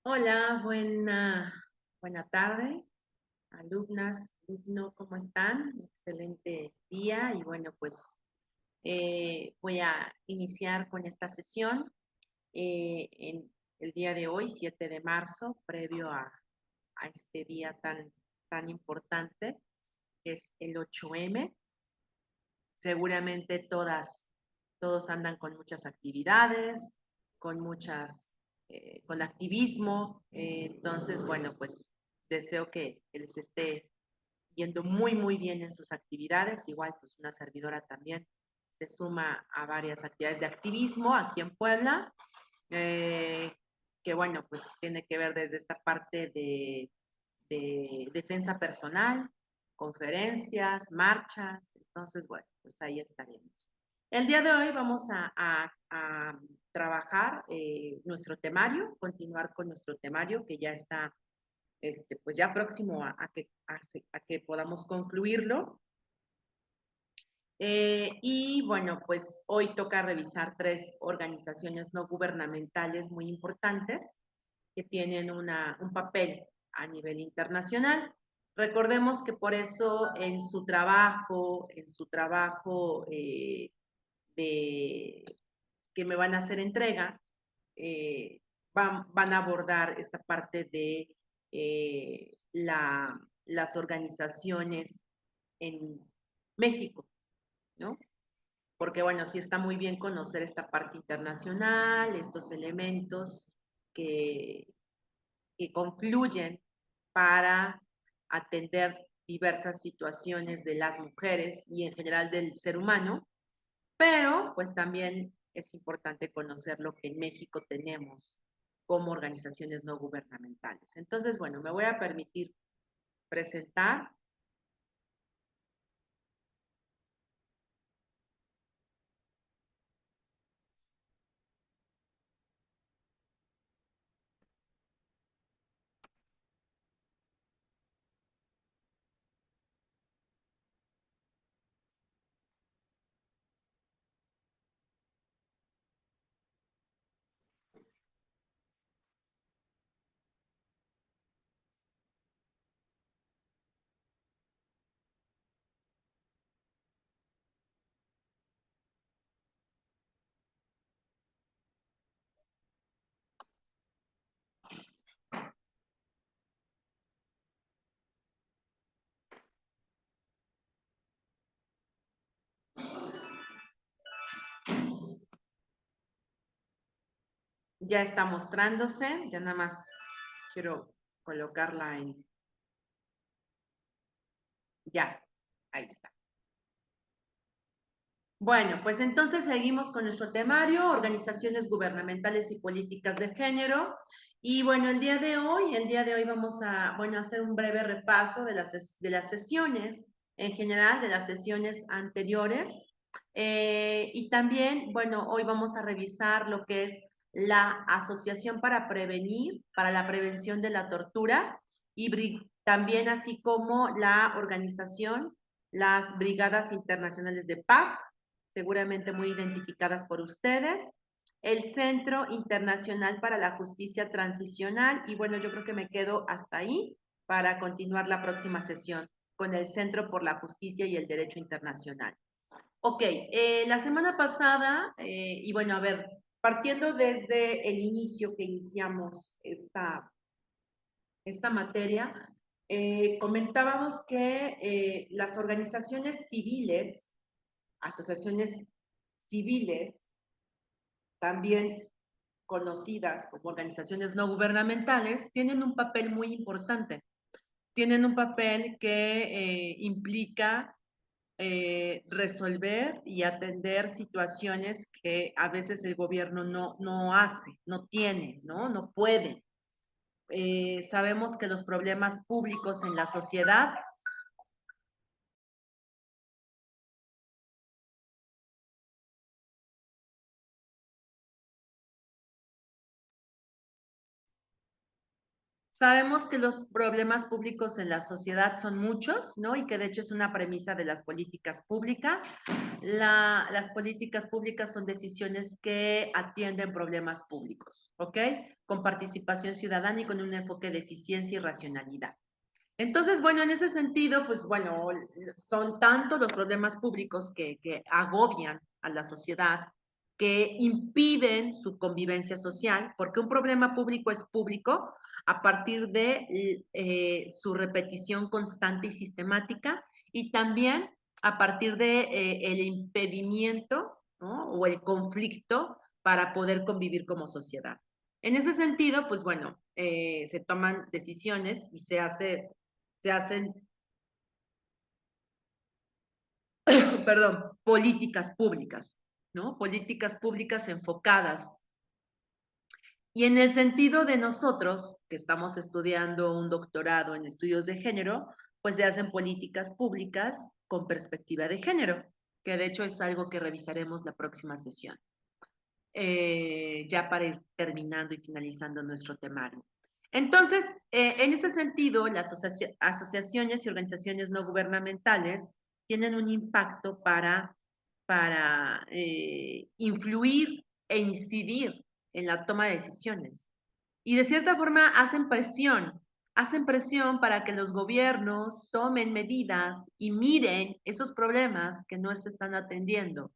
Hola, buena tarde, alumnas, alumno, ¿cómo están? Excelente día y bueno, pues voy a iniciar con esta sesión en el día de hoy, 7 de marzo, previo a este día tan importante, que es el 8M. Seguramente todos andan con muchas actividades, con activismo. Entonces, bueno, pues deseo que les esté yendo muy bien en sus actividades. Igual, pues una servidora también se suma a varias actividades de activismo aquí en Puebla, eh, que bueno, pues tiene que ver desde esta parte de defensa personal, conferencias, marchas. Entonces, bueno, pues ahí estaremos. El día de hoy vamos a trabajar nuestro temario, continuar con nuestro temario que ya está pues ya próximo a que podamos concluirlo. Y bueno, pues hoy toca revisar 3 organizaciones no gubernamentales muy importantes que tienen un papel a nivel internacional. Recordemos que por eso en su trabajo de que me van a hacer entrega, van a abordar esta parte de las organizaciones en México, ¿no? Porque bueno, sí está muy bien conocer esta parte internacional, estos elementos que, que confluyen para atender diversas situaciones de las mujeres y en general del ser humano, pero pues también es importante conocer lo que en México tenemos como organizaciones no gubernamentales. Entonces, bueno, me voy a permitir presentar. Ya está mostrándose, ya nada más quiero colocarla en, ya, ahí está. Bueno, pues entonces seguimos con nuestro temario, organizaciones gubernamentales y políticas de género. Y bueno, el día de hoy vamos a, bueno, hacer un breve repaso de las sesiones, en general, de las sesiones anteriores. Y también, bueno, hoy vamos a revisar lo que es la Asociación para la Prevención de la Tortura, y también así como la organización, las Brigadas Internacionales de Paz, seguramente muy identificadas por ustedes, el Centro Internacional para la Justicia Transicional, y bueno, yo creo que me quedo hasta ahí para continuar la próxima sesión con el Centro por la Justicia y el Derecho Internacional. Ok, la semana pasada, y bueno, a ver, partiendo desde el inicio que iniciamos esta materia, comentábamos que las organizaciones civiles, asociaciones civiles, también conocidas como organizaciones no gubernamentales, tienen un papel muy importante. Tienen un papel que implica resolver y atender situaciones que a veces el gobierno no hace, no tiene, no puede. Sabemos que los problemas públicos en la sociedad Sabemos que los problemas públicos en la sociedad son muchos, ¿no? Y que de hecho es una premisa de las políticas públicas. Las políticas públicas son decisiones que atienden problemas públicos, ¿ok? Con participación ciudadana y con un enfoque de eficiencia y racionalidad. Entonces, bueno, en ese sentido, pues bueno, son tantos los problemas públicos que agobian a la sociedad, que impiden su convivencia social, porque un problema público es público a partir de su repetición constante y sistemática, y también a partir de el impedimento, ¿no? O el conflicto para poder convivir como sociedad. En ese sentido, pues bueno, se toman decisiones y se hacen, perdón, políticas públicas, ¿no? Políticas públicas enfocadas. Y en el sentido de nosotros, que estamos estudiando un doctorado en estudios de género, pues se hacen políticas públicas con perspectiva de género, que de hecho es algo que revisaremos la próxima sesión, ya para ir terminando y finalizando nuestro temario. Entonces, en ese sentido, las asociaciones y organizaciones no gubernamentales tienen un impacto para influir e incidir en la toma de decisiones. Y de cierta forma hacen presión para que los gobiernos tomen medidas y miren esos problemas que no se están atendiendo.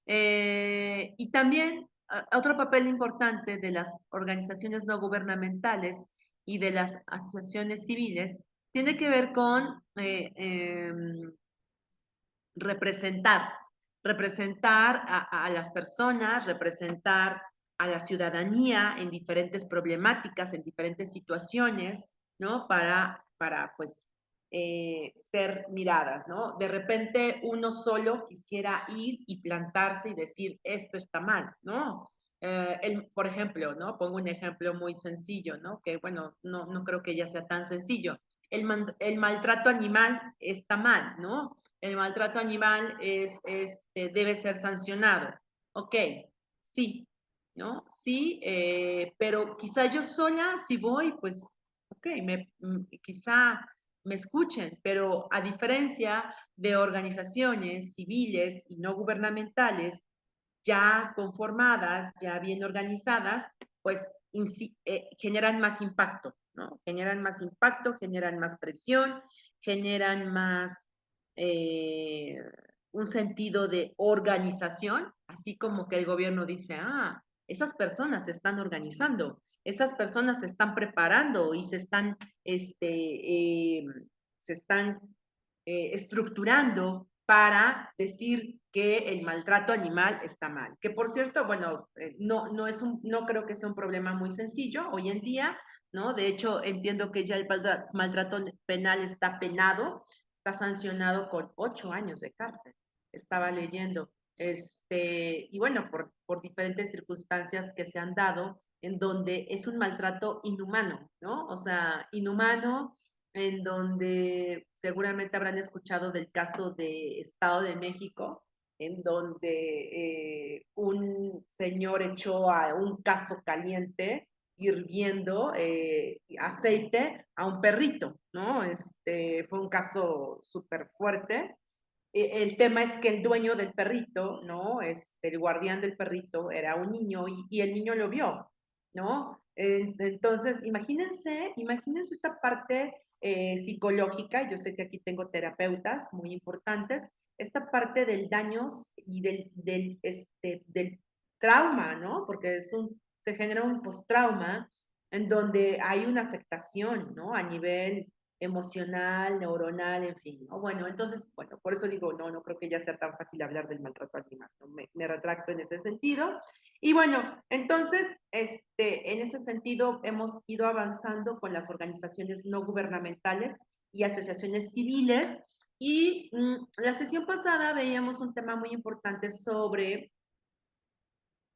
Y también otro papel importante de las organizaciones no gubernamentales y de las asociaciones civiles tiene que ver con representar, representar a las personas, representar a la ciudadanía en diferentes problemáticas, en diferentes situaciones, ¿no? Para pues, ser miradas, ¿no? De repente uno solo quisiera ir y plantarse y decir, esto está mal, ¿no? Por ejemplo, ¿no? Pongo un ejemplo muy sencillo, ¿no? Que bueno, no creo que ya sea tan sencillo. El maltrato animal está mal, ¿no? El maltrato animal debe ser sancionado. Ok, sí, ¿no? Sí, pero quizá yo sola, si voy, pues, ok, quizá me escuchen, pero a diferencia de organizaciones civiles y no gubernamentales ya conformadas, ya bien organizadas, pues generan más impacto, ¿no? Generan más impacto, generan más presión, generan más eh, un sentido de organización, así como que el gobierno dice, ah, esas personas se están organizando, esas personas se están preparando y se están estructurando para decir que el maltrato animal está mal. Que por cierto, bueno, no creo que sea un problema muy sencillo hoy en día, ¿no? De hecho, entiendo que ya el maltrato penal está penado, está sancionado con 8 años de cárcel. Estaba leyendo. Y bueno, por diferentes circunstancias que se han dado, en donde es un maltrato inhumano, ¿no? O sea, inhumano, en donde seguramente habrán escuchado del caso de Estado de México, en donde un señor echó a un caso caliente hirviendo aceite a un perrito, ¿no? Fue un caso súper fuerte. El tema es que el dueño del perrito, ¿no? El guardián del perrito era un niño y el niño lo vio, ¿no? Entonces, imagínense esta parte psicológica, yo sé que aquí tengo terapeutas muy importantes, esta parte del daño y del trauma, ¿no? Porque se genera un postrauma en donde hay una afectación, ¿no? A nivel emocional, neuronal, en fin, ¿no? Bueno, entonces, bueno, por eso digo, no creo que ya sea tan fácil hablar del maltrato animal, ¿no? Me retracto en ese sentido. Y bueno, entonces, en ese sentido hemos ido avanzando con las organizaciones no gubernamentales y asociaciones civiles. Y la sesión pasada veíamos un tema muy importante sobre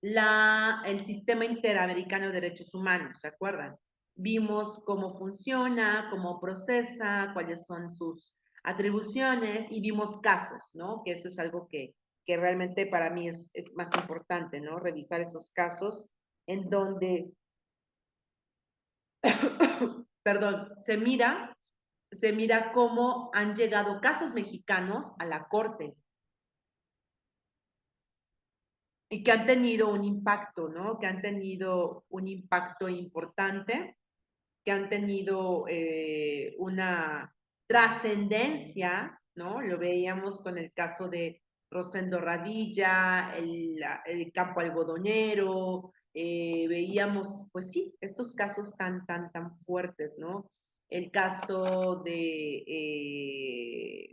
el sistema interamericano de derechos humanos, ¿se acuerdan? Vimos cómo funciona, cómo procesa, cuáles son sus atribuciones y vimos casos, ¿no? Que eso es algo que realmente para mí es más importante, ¿no? Revisar esos casos en donde perdón, se mira cómo han llegado casos mexicanos a la corte y que han tenido un impacto, ¿no? Que han tenido un impacto importante, que han tenido una trascendencia, ¿no? Lo veíamos con el caso de Rosendo Radilla, el campo algodonero, veíamos, pues sí, estos casos tan fuertes, ¿no? El caso de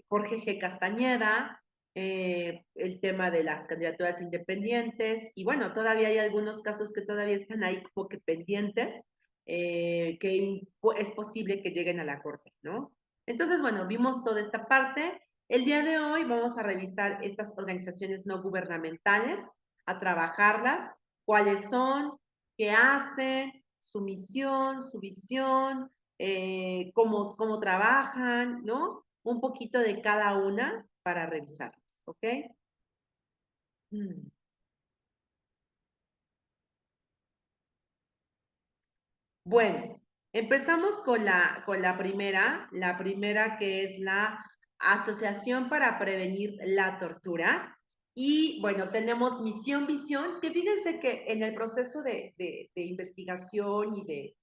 Jorge G. Castañeda, el tema de las candidaturas independientes, y bueno, todavía hay algunos casos que todavía están ahí como que pendientes, que es posible que lleguen a la corte, ¿no? Entonces, bueno, vimos toda esta parte. El día de hoy vamos a revisar estas organizaciones no gubernamentales, a trabajarlas, cuáles son, qué hacen, su misión, su visión, cómo trabajan, ¿no? Un poquito de cada una para revisarlas, ¿ok? Mm. Bueno, empezamos con la primera que es la Asociación para Prevenir la Tortura. Y bueno, tenemos misión, visión, que fíjense que en el proceso de investigación y de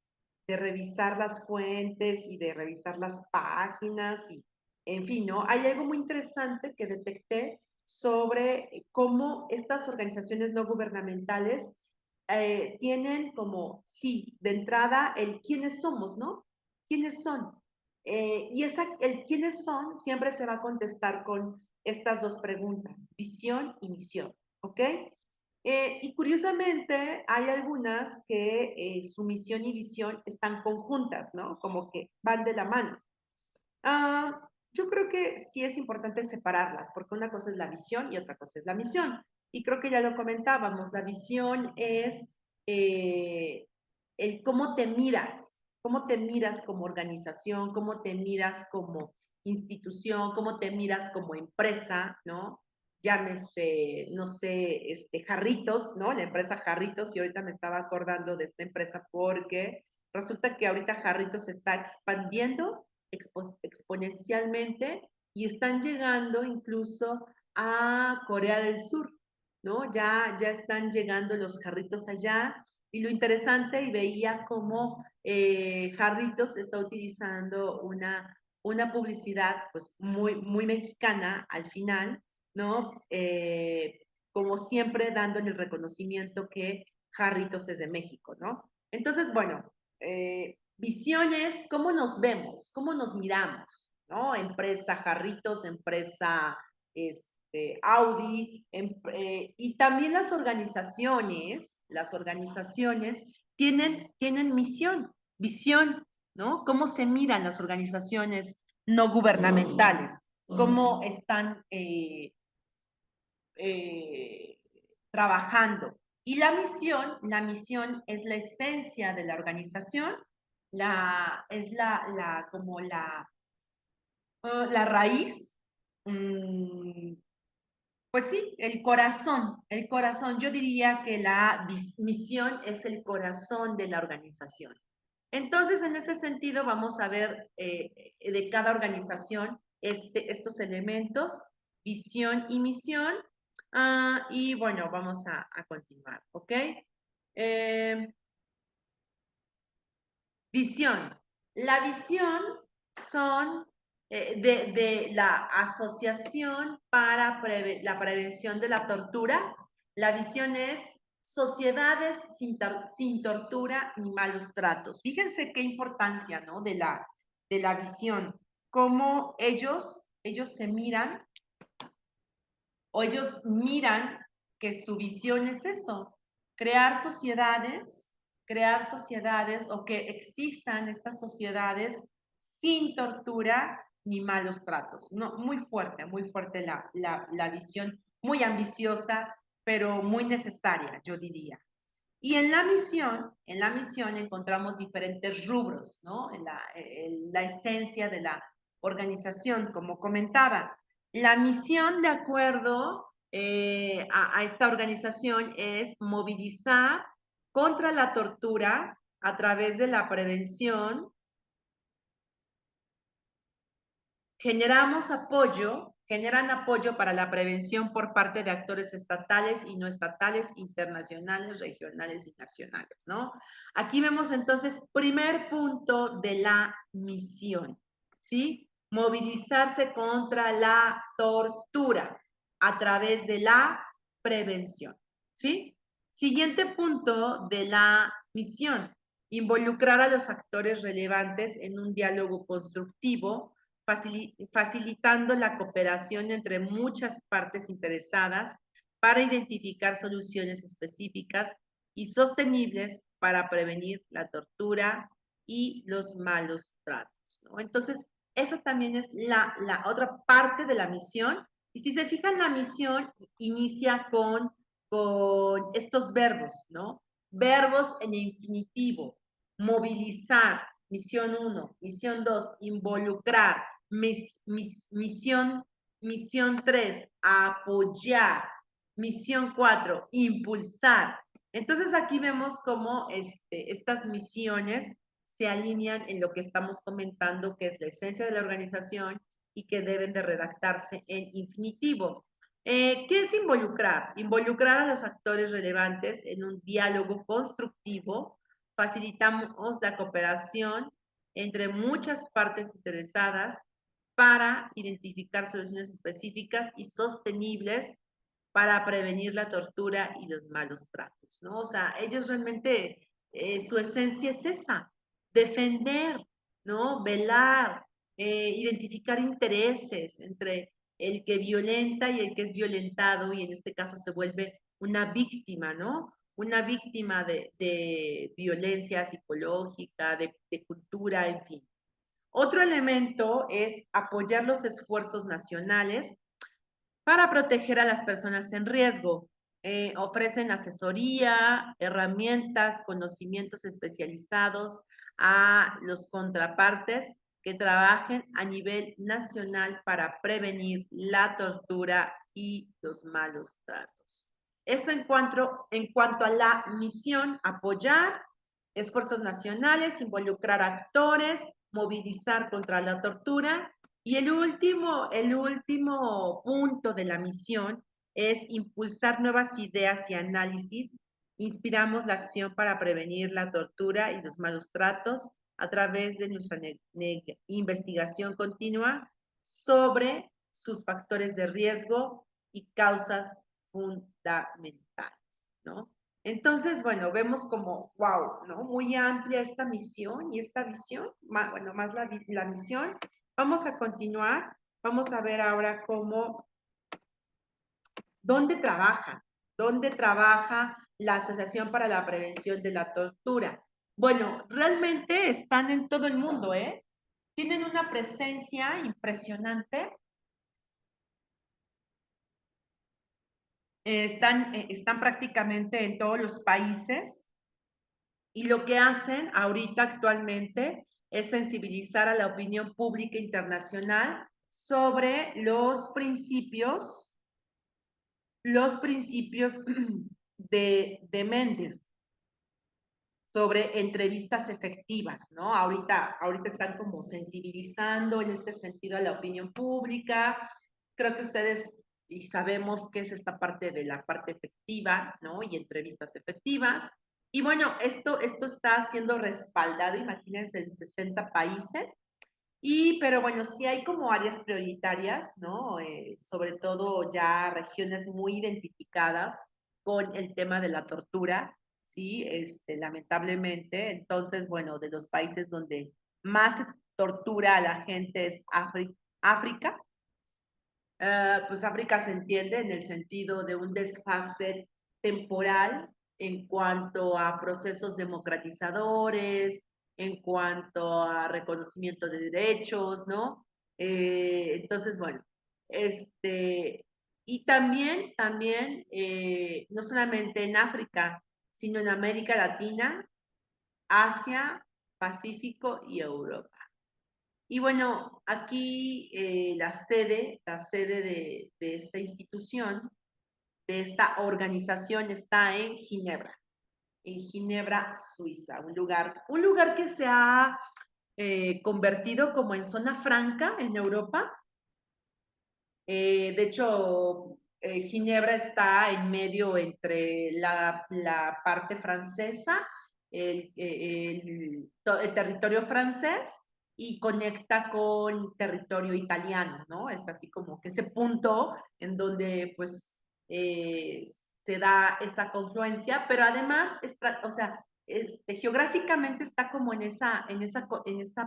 revisar las fuentes y de revisar las páginas y, en fin, ¿no? Hay algo muy interesante que detecté sobre cómo estas organizaciones no gubernamentales tienen como, sí, de entrada, el quiénes somos, ¿no? ¿Quiénes son? El quiénes son siempre se va a contestar con estas dos preguntas, visión y misión, ¿ok? Y curiosamente hay algunas que su misión y visión están conjuntas, ¿no? Como que van de la mano. Yo creo que sí es importante separarlas, porque una cosa es la visión y otra cosa es la misión. Y creo que ya lo comentábamos, la visión es eh, el cómo te miras como organización, cómo te miras como institución, cómo te miras como empresa, ¿no? Llámese, no sé, Jarritos, ¿no? La empresa Jarritos, y ahorita me estaba acordando de esta empresa porque resulta que ahorita Jarritos se está expandiendo exponencialmente y están llegando incluso a Corea del Sur, ¿no? Ya están llegando los jarritos allá y lo interesante, y veía cómo Jarritos está utilizando una publicidad pues muy mexicana al final, ¿no? Como siempre dándole el reconocimiento que Jarritos es de México, ¿no? Entonces, bueno, visiones, cómo nos vemos, cómo nos miramos, ¿no? Empresa Jarritos, empresa Audi, y también las organizaciones tienen misión, visión, ¿no? Cómo se miran las organizaciones no gubernamentales, cómo están eh, trabajando. Y la misión es la esencia de la organización, es como la raíz, mm, pues sí, el corazón. Yo diría que la misión es el corazón de la organización. Entonces, en ese sentido, vamos a ver de cada organización estos elementos, visión y misión. Y bueno, vamos a continuar, ¿ok? Eh, Visión. La visión son de la Asociación para la Prevención de la Tortura. La visión es sociedades sin tortura ni malos tratos. Fíjense qué importancia, ¿no? De la visión. Cómo ellos se miran o ellos miran que su visión es eso, crear sociedades o que existan estas sociedades sin tortura ni malos tratos. No, muy fuerte la visión, muy ambiciosa, pero muy necesaria, yo diría. Y en la misión encontramos diferentes rubros, ¿no? En la esencia de la organización, como comentaba. La misión, de acuerdo a esta organización, es movilizar contra la tortura a través de la prevención, generan apoyo para la prevención por parte de actores estatales y no estatales, internacionales, regionales y nacionales, ¿no? Aquí vemos entonces, primer punto de la misión, ¿sí? Movilizarse contra la tortura a través de la prevención, ¿sí? Siguiente punto de la misión, involucrar a los actores relevantes en un diálogo constructivo, facilitando la cooperación entre muchas partes interesadas para identificar soluciones específicas y sostenibles para prevenir la tortura y los malos tratos, ¿no? Entonces, esa también es la otra parte de la misión. Y si se fijan, la misión inicia con estos verbos, ¿no? Verbos en infinitivo, movilizar, misión 1, misión 2, involucrar, misión 3, apoyar, misión 4, impulsar. Entonces aquí vemos cómo estas misiones se alinean en lo que estamos comentando, que es la esencia de la organización y que deben de redactarse en infinitivo. ¿Qué es involucrar? Involucrar a los actores relevantes en un diálogo constructivo. Facilitamos la cooperación entre muchas partes interesadas para identificar soluciones específicas y sostenibles para prevenir la tortura y los malos tratos, ¿no? O sea, ellos realmente, su esencia es esa, defender, ¿no? Velar, identificar intereses entre el que violenta y el que es violentado, y en este caso se vuelve una víctima, ¿no? Una víctima de violencia psicológica, de cultura, en fin. Otro elemento es apoyar los esfuerzos nacionales para proteger a las personas en riesgo. Ofrecen asesoría, herramientas, conocimientos especializados a los contrapartes que trabajen a nivel nacional para prevenir la tortura y los malos tratos. Eso en cuanto a la misión, apoyar esfuerzos nacionales, involucrar actores, movilizar contra la tortura. Y el último punto de la misión es impulsar nuevas ideas y análisis. Inspiramos la acción para prevenir la tortura y los malos tratos a través de nuestra investigación continua sobre sus factores de riesgo y causas fundamentales, ¿no? Entonces, bueno, vemos como, wow, ¿no? Muy amplia esta misión y esta visión, bueno, más la misión. Vamos a continuar, vamos a ver ahora dónde trabaja la Asociación para la Prevención de la Tortura. Bueno, realmente están en todo el mundo, ¿eh? Tienen una presencia impresionante. Están prácticamente en todos los países. Y lo que hacen ahorita actualmente es sensibilizar a la opinión pública internacional sobre los principios de Méndez, sobre entrevistas efectivas, ¿no? Ahorita están como sensibilizando en este sentido a la opinión pública. Creo que ustedes y sabemos qué es esta parte de la parte efectiva, ¿no? Y entrevistas efectivas. Y bueno, esto está siendo respaldado, imagínense, en 60 países. Pero bueno, sí hay como áreas prioritarias, ¿no? Sobre todo ya regiones muy identificadas con el tema de la tortura, ¿sí? Lamentablemente. Entonces, bueno, de los países donde más tortura a la gente es África. Pues África se entiende en el sentido de un desfase temporal en cuanto a procesos democratizadores, en cuanto a reconocimiento de derechos, ¿no? Entonces, bueno, y también, no solamente en África, sino en América Latina, Asia, Pacífico y Europa. Y bueno, aquí la sede de esta institución, de esta organización, está en Ginebra, Suiza, un lugar que se ha convertido como en zona franca en Europa. De hecho, Ginebra está en medio entre la parte francesa, el territorio francés, y conecta con territorio italiano, ¿no? Es así como que ese punto en donde pues se da esa confluencia, pero además, o sea, geográficamente está como en esa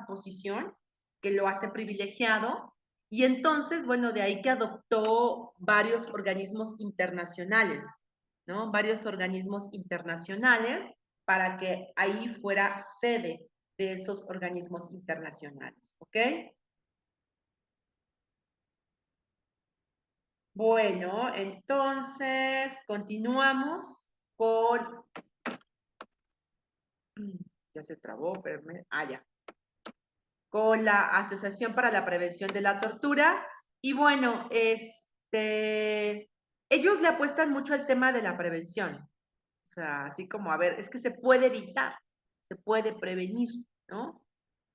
posición que lo hace privilegiado. Y entonces, bueno, de ahí que adoptó varios organismos internacionales, ¿no? Varios organismos internacionales para que ahí fuera sede de esos organismos internacionales, ¿ok? Bueno, entonces continuamos con, ya se trabó, pero ya, con la Asociación para la Prevención de la Tortura. Y bueno, ellos le apuestan mucho al tema de la prevención. O sea, así como, a ver, es que se puede evitar, se puede prevenir, ¿no?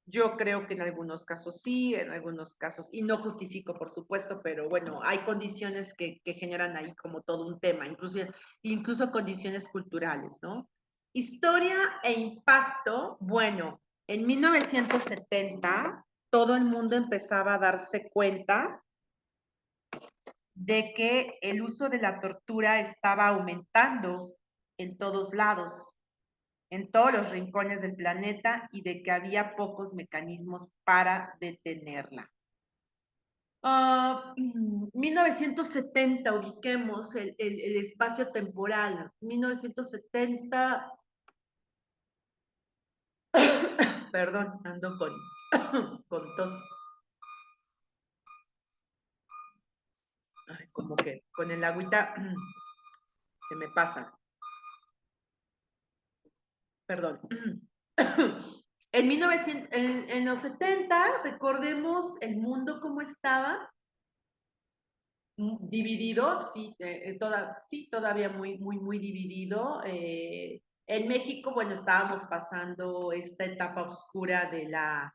Yo creo que en algunos casos sí, en algunos casos, y no justifico, por supuesto, pero bueno, hay condiciones que generan ahí como todo un tema, incluso condiciones culturales, ¿no? Historia e impacto, bueno, en 1970 todo el mundo empezaba a darse cuenta de que el uso de la tortura estaba aumentando en todos lados, en todos los rincones del planeta, y de que había pocos mecanismos para detenerla. 1970, ubiquemos el espacio temporal. 1970, perdón, ando con tos. Ay, como que con el agüita se me pasa. Perdón. En, 1900, en los 70, recordemos el mundo como estaba, dividido, sí, sí, todavía muy, muy, muy dividido. En México, bueno, estábamos pasando esta etapa oscura de la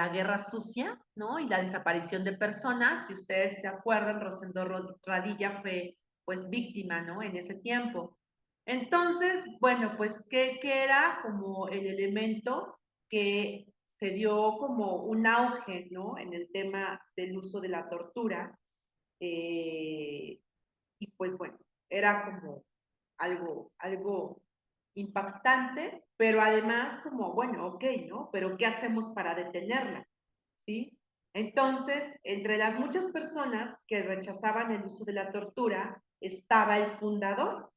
guerra sucia, ¿no? Y la desaparición de personas. Si ustedes se acuerdan, Rosendo Radilla fue, pues, víctima, ¿no? En ese tiempo. Entonces, bueno, pues, ¿qué era como el elemento que se dio como un auge, ¿no? En el tema del uso de la tortura? Eh, y pues bueno, era como algo impactante, pero además como, bueno, ok, ¿no? Pero ¿qué hacemos para detenerla? ¿Sí? Entonces, entre las muchas personas que rechazaban el uso de la tortura, estaba el fundador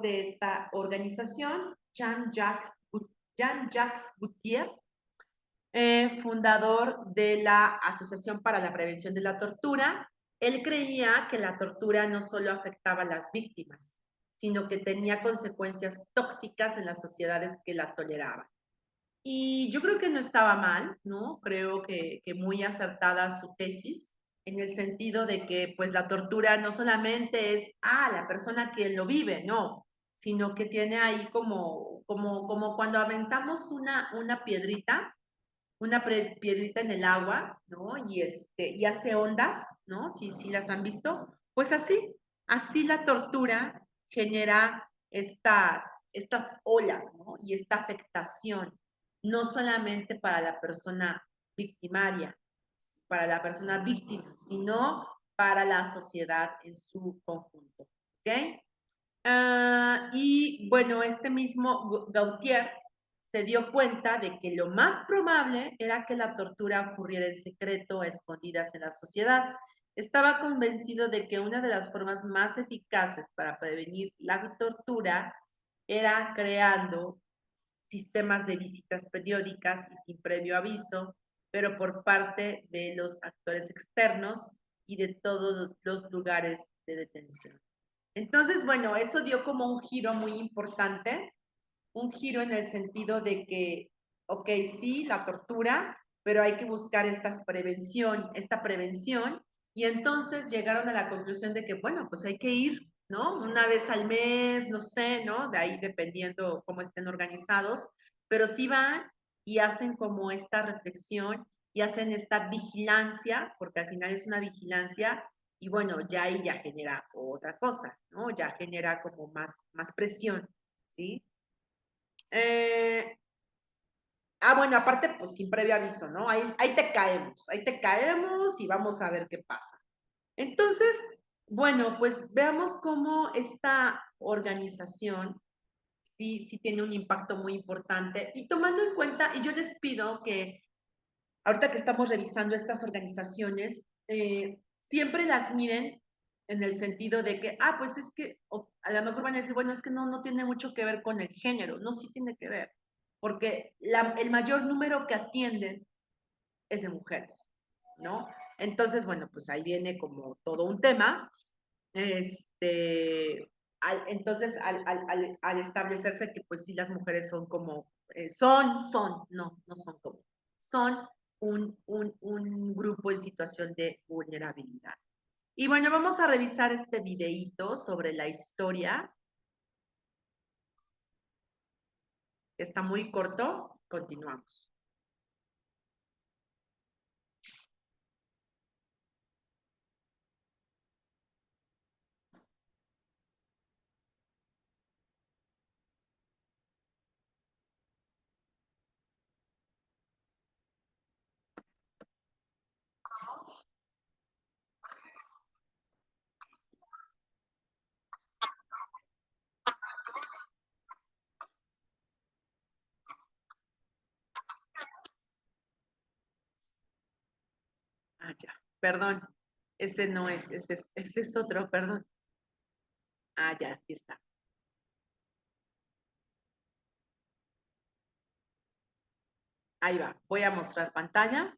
de esta organización, Jean-Jacques Gaultier, fundador de la Asociación para la Prevención de la Tortura. Él creía que la tortura no solo afectaba a las víctimas, sino que tenía consecuencias tóxicas en las sociedades que la toleraban. Y yo creo que no estaba mal, ¿no? Creo que muy acertada su tesis, en el sentido de que pues la tortura no solamente es, la persona que lo vive, no, sino que tiene ahí como cuando aventamos una piedrita, piedrita en el agua, ¿no? Y hace ondas, ¿no? Si las han visto. Pues así la tortura genera estas olas, ¿no? Y esta afectación, no solamente para la persona victimaria, para la persona víctima, sino para la sociedad en su conjunto, ¿ok? Y bueno, este mismo Gautier se dio cuenta de que lo más probable era que la tortura ocurriera en secreto, a escondidas en la sociedad. Estaba convencido de que una de las formas más eficaces para prevenir la tortura era creando sistemas de visitas periódicas y sin previo aviso, pero por parte de los actores externos y de todos los lugares de detención. Entonces, bueno, eso dio como un giro muy importante, un giro en el sentido de que, ok, sí, la tortura, pero hay que buscar esta prevención, y entonces llegaron a la conclusión de que, bueno, pues hay que ir, ¿no? Una vez al mes, no sé, ¿no? De ahí dependiendo cómo estén organizados, pero sí van y hacen como esta reflexión y hacen esta vigilancia, porque al final es una vigilancia, y bueno, ya ahí ya genera otra cosa, ¿no? Ya genera como más presión, ¿sí? Eh, bueno, aparte, pues sin previo aviso, ¿no? Ahí te caemos y vamos a ver qué pasa. Entonces, bueno, pues veamos cómo esta organización sí tiene un impacto muy importante. Y tomando en cuenta, y yo les pido que ahorita que estamos revisando estas organizaciones, siempre las miren en el sentido de que, pues es que a lo mejor van a decir, bueno, es que no tiene mucho que ver con el género. No, sí tiene que ver, porque el mayor número que atienden es de mujeres, ¿no? Entonces, bueno, pues ahí viene como todo un tema. Entonces, al establecerse que pues sí las mujeres son como, no son como, son un grupo en situación de vulnerabilidad. Y bueno, vamos a revisar este videíto sobre la historia, que está muy corto. Continuamos. Ya, perdón, ese no es, ese es otro, perdón. Ya, aquí está. Ahí va, voy a mostrar pantalla.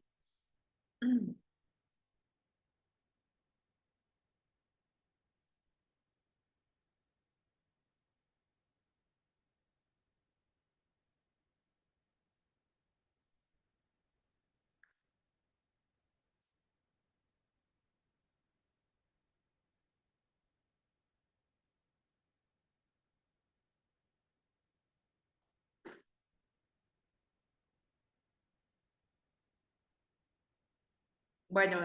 Bueno,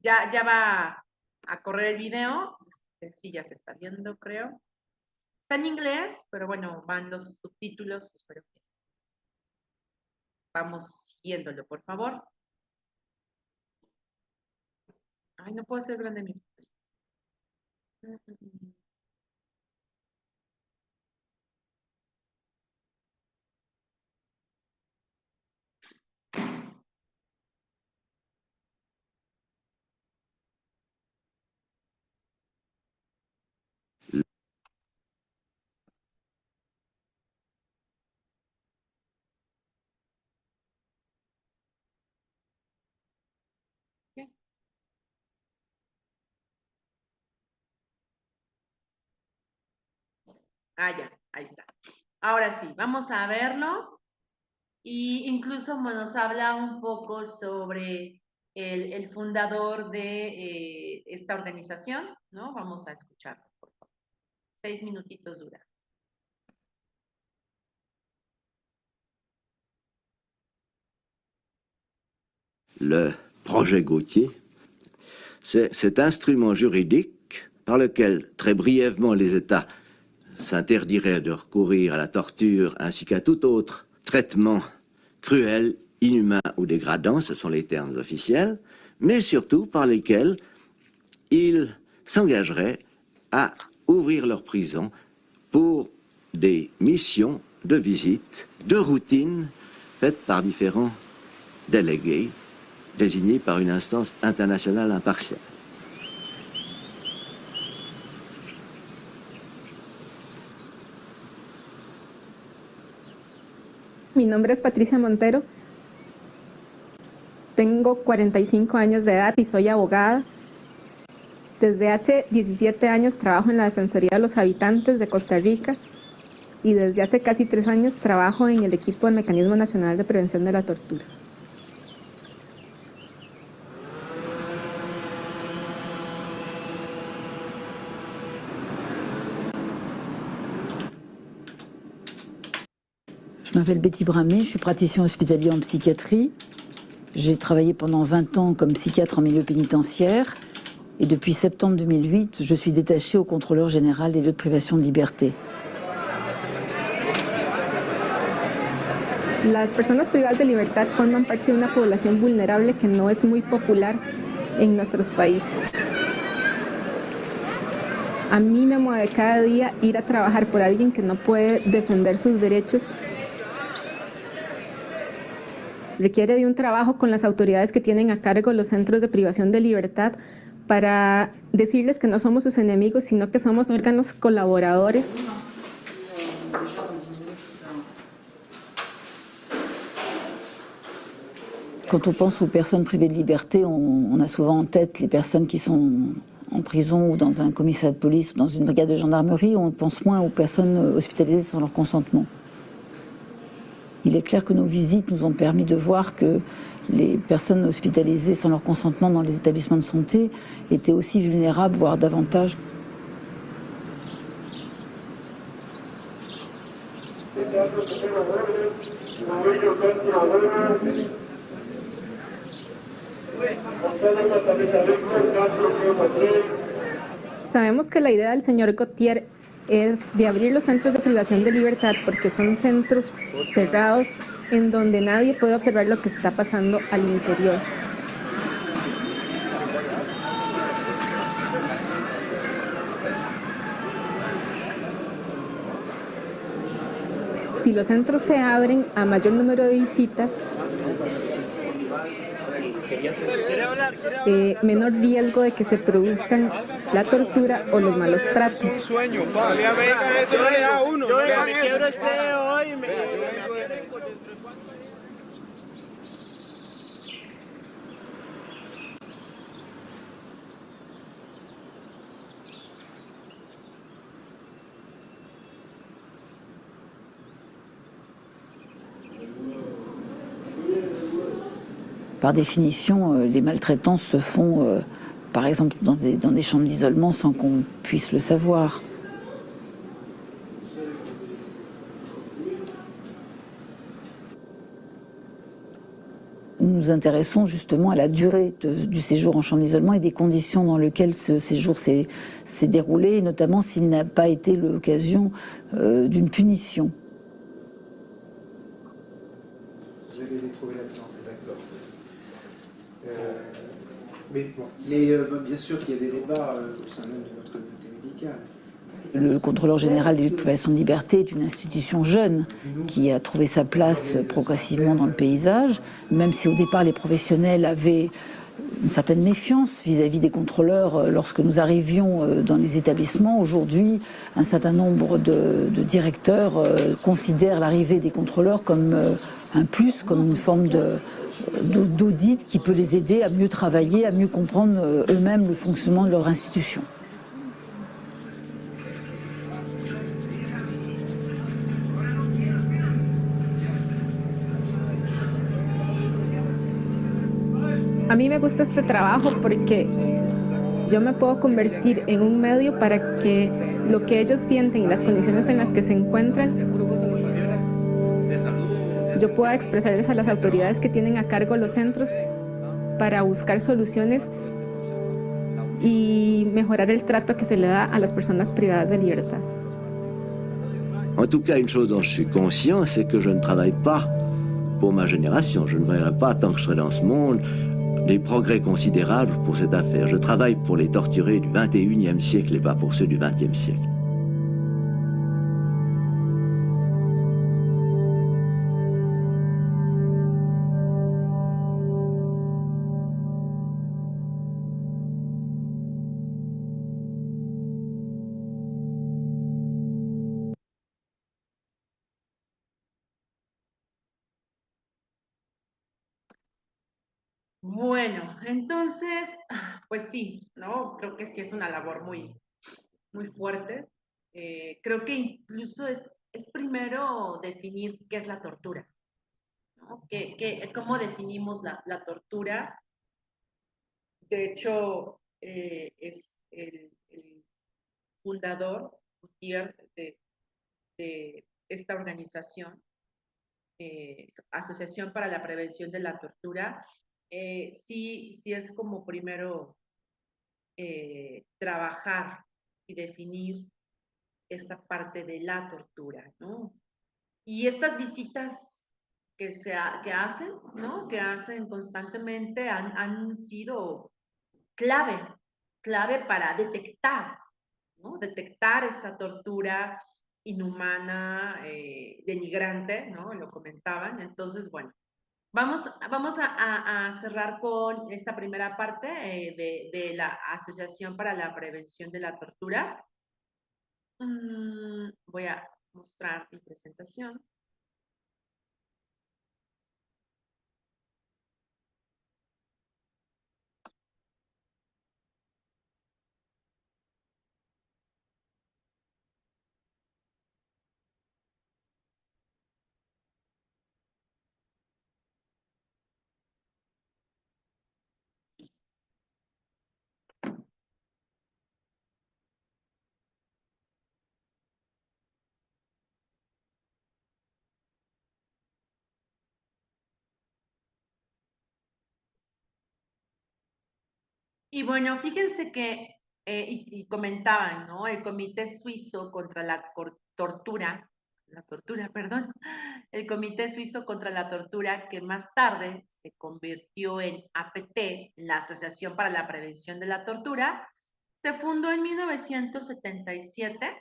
ya va a correr el video. Sí, ya se está viendo, creo. Está en inglés, pero bueno, van los subtítulos. Espero que vamos siguiéndolo, por favor. Ay, no puedo hacer grande mi. Ya, ahí está. Ahora sí, vamos a verlo. Y incluso nos habla un poco sobre el fundador de esta organización, ¿no? Vamos a escucharlo, por favor. 6 minutitos dura. Le projet Gauthier, c'est cet instrument juridique par lequel, très brièvement, les États s'interdiraient de recourir à la torture ainsi qu'à tout autre traitement cruel, inhumain ou dégradant, ce sont les termes officiels, mais surtout par lesquels ils s'engageraient à ouvrir leurs prisons pour des missions de visite, de routine, faites par différents délégués désignés par une instance internationale impartiale. Mi nombre es Patricia Montero, tengo 45 años de edad y soy abogada. Desde hace 17 años trabajo en la Defensoría de los Habitantes de Costa Rica y desde hace casi 3 años trabajo en el equipo del Mecanismo Nacional de Prevención de la Tortura. Je Je m'appelle Betty Bramé, je suis praticien hospitalier en psychiatrie. J'ai travaillé pendant 20 ans comme psychiatre en milieu pénitentiaire et depuis septembre 2008, je suis détachée au contrôleur général des lieux de privation de liberté. Las personas privadas de libertad forman parte de una población vulnerable que no es muy popular en nuestros países. A mí me mueve cada día ir a trabajar por alguien que no puede defender sus derechos. Requiere de un trabajo con las autoridades que tienen a cargo los centros de privación de libertad para decirles que no somos sus enemigos, sino que somos órganos colaboradores. Quand on pense aux personnes privées de liberté, on a souvent en tête les personnes qui sont en prison ou dans un commissariat de police ou dans une brigade de gendarmerie. On pense moins aux personnes hospitalisées sans leur consentement. Il est clair que nos visites nous ont permis de voir que les personnes hospitalisées sans leur consentement dans les établissements de santé étaient aussi vulnérables, voire davantage. Sabemos que la idea del señor Gautier es de abrir los centros de privación de libertad porque son centros cerrados en donde nadie puede observar lo que está pasando al interior. Si los centros se abren a mayor número de visitas, menor riesgo de que se produzcan la tortura o los malos tratos. Par définition, les maltraitances se font, par exemple, dans des chambres d'isolement sans qu'on puisse le savoir. Nous nous intéressons justement à la durée du séjour en chambre d'isolement et des conditions dans lesquelles ce séjour s'est déroulé, et notamment s'il n'a pas été l'occasion d'une punition. Vous allez les trouver là-dedans, d'accord. Bien sûr qu'il y a des débats au sein même de notre communauté médicale. Le contrôleur général des lieux de privation de liberté est une institution jeune qui a trouvé sa place progressivement dans le paysage, même si au départ les professionnels avaient une certaine méfiance vis-à-vis des contrôleurs lorsque nous arrivions dans les établissements. Aujourd'hui, un certain nombre de directeurs considèrent l'arrivée des contrôleurs comme un plus, comme une forme d'audit qui peut les aider à mieux travailler, à mieux comprendre eux-mêmes le fonctionnement de leur institution. A mí me gusta este trabajo porque yo me puedo convertir en un medio para que lo que ellos sienten y las condiciones en las que se encuentran, yo pueda expresarles a las autoridades que tienen a cargo los centros para buscar soluciones y mejorar el trato que se le da a las personas privadas de libertad. En tout cas, une chose dont je suis conscient, c'est que je ne travaille pas pour ma génération. Je ne verrai pas, tant que je serai dans ce monde, des progrès considérables pour cette affaire. Je travaille pour les torturés du 21e siècle et pas pour ceux du 20e siècle. Bueno, entonces, pues sí, ¿no? Creo que sí es una labor muy, muy fuerte. Creo que incluso es primero definir qué es la tortura, ¿no? ¿Cómo definimos la tortura? De hecho, es el fundador, Gutiérrez, de esta organización, Asociación para la Prevención de la Tortura, sí es como primero trabajar y definir esta parte de la tortura, ¿no? Y estas visitas que hacen, ¿no? Que hacen constantemente han sido clave para detectar, ¿no? Detectar esa tortura inhumana, denigrante, ¿no? Lo comentaban. Entonces, bueno, vamos a cerrar con esta primera parte de la Asociación para la Prevención de la Tortura. Voy a mostrar mi presentación. Y bueno, fíjense que, y comentaban, ¿no? El Comité Suizo contra la Tortura, perdón, el Comité Suizo contra la Tortura, que más tarde se convirtió en APT, la Asociación para la Prevención de la Tortura, se fundó en 1977,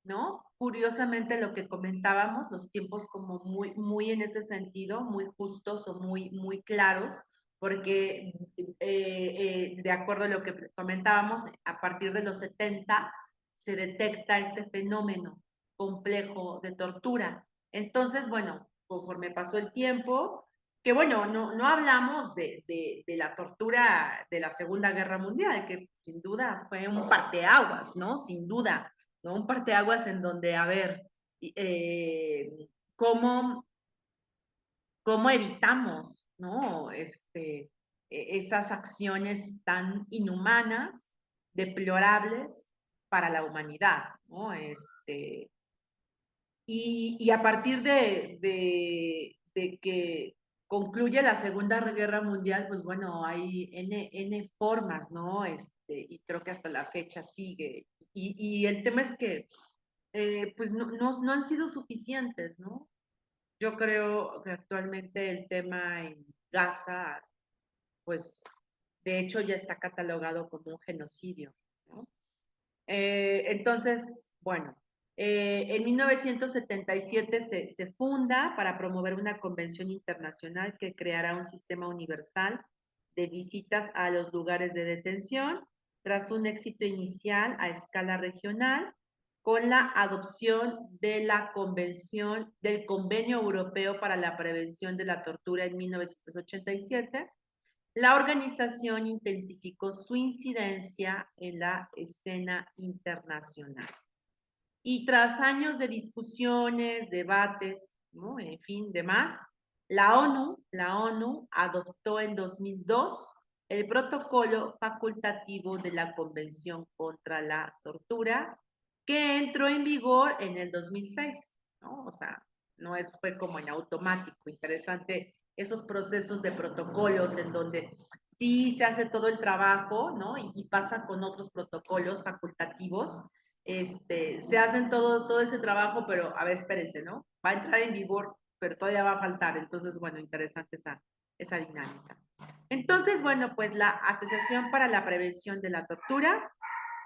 ¿no? Curiosamente lo que comentábamos, los tiempos como muy en ese sentido, muy justos o muy claros, porque de acuerdo a lo que comentábamos, a partir de los 70 se detecta este fenómeno complejo de tortura. Entonces, bueno, conforme pasó el tiempo, que bueno, no hablamos de la tortura de la Segunda Guerra Mundial, que sin duda fue un parteaguas, ¿no? Sin duda, ¿no? Un parteaguas en donde, a ver, cómo evitamos, ¿no? Esas acciones tan inhumanas, deplorables para la humanidad, ¿no? Y a partir de que concluye la Segunda Guerra Mundial, pues bueno, hay N formas, ¿no? Y creo que hasta la fecha sigue. Y el tema es que, pues no han sido suficientes, ¿no? Yo creo que actualmente el tema en Gaza, pues de hecho ya está catalogado como un genocidio, ¿no? Entonces, bueno, en 1977 se funda para promover una convención internacional que creará un sistema universal de visitas a los lugares de detención, tras un éxito inicial a escala regional, con la adopción de la Convención del Convenio Europeo para la Prevención de la Tortura en 1987. La organización intensificó su incidencia en la escena internacional. Y tras años de discusiones, debates, ¿no? En fin, demás, la ONU adoptó en 2002 el protocolo facultativo de la Convención contra la Tortura, que entró en vigor en el 2006, ¿no? O sea, fue como en automático. Interesante esos procesos de protocolos en donde sí se hace todo el trabajo, ¿no? Y pasa con otros protocolos facultativos. Se hacen todo ese trabajo, pero a ver, espérense, ¿no? Va a entrar en vigor, pero todavía va a faltar. Entonces, bueno, interesante esa dinámica. Entonces, bueno, pues la Asociación para la Prevención de la Tortura,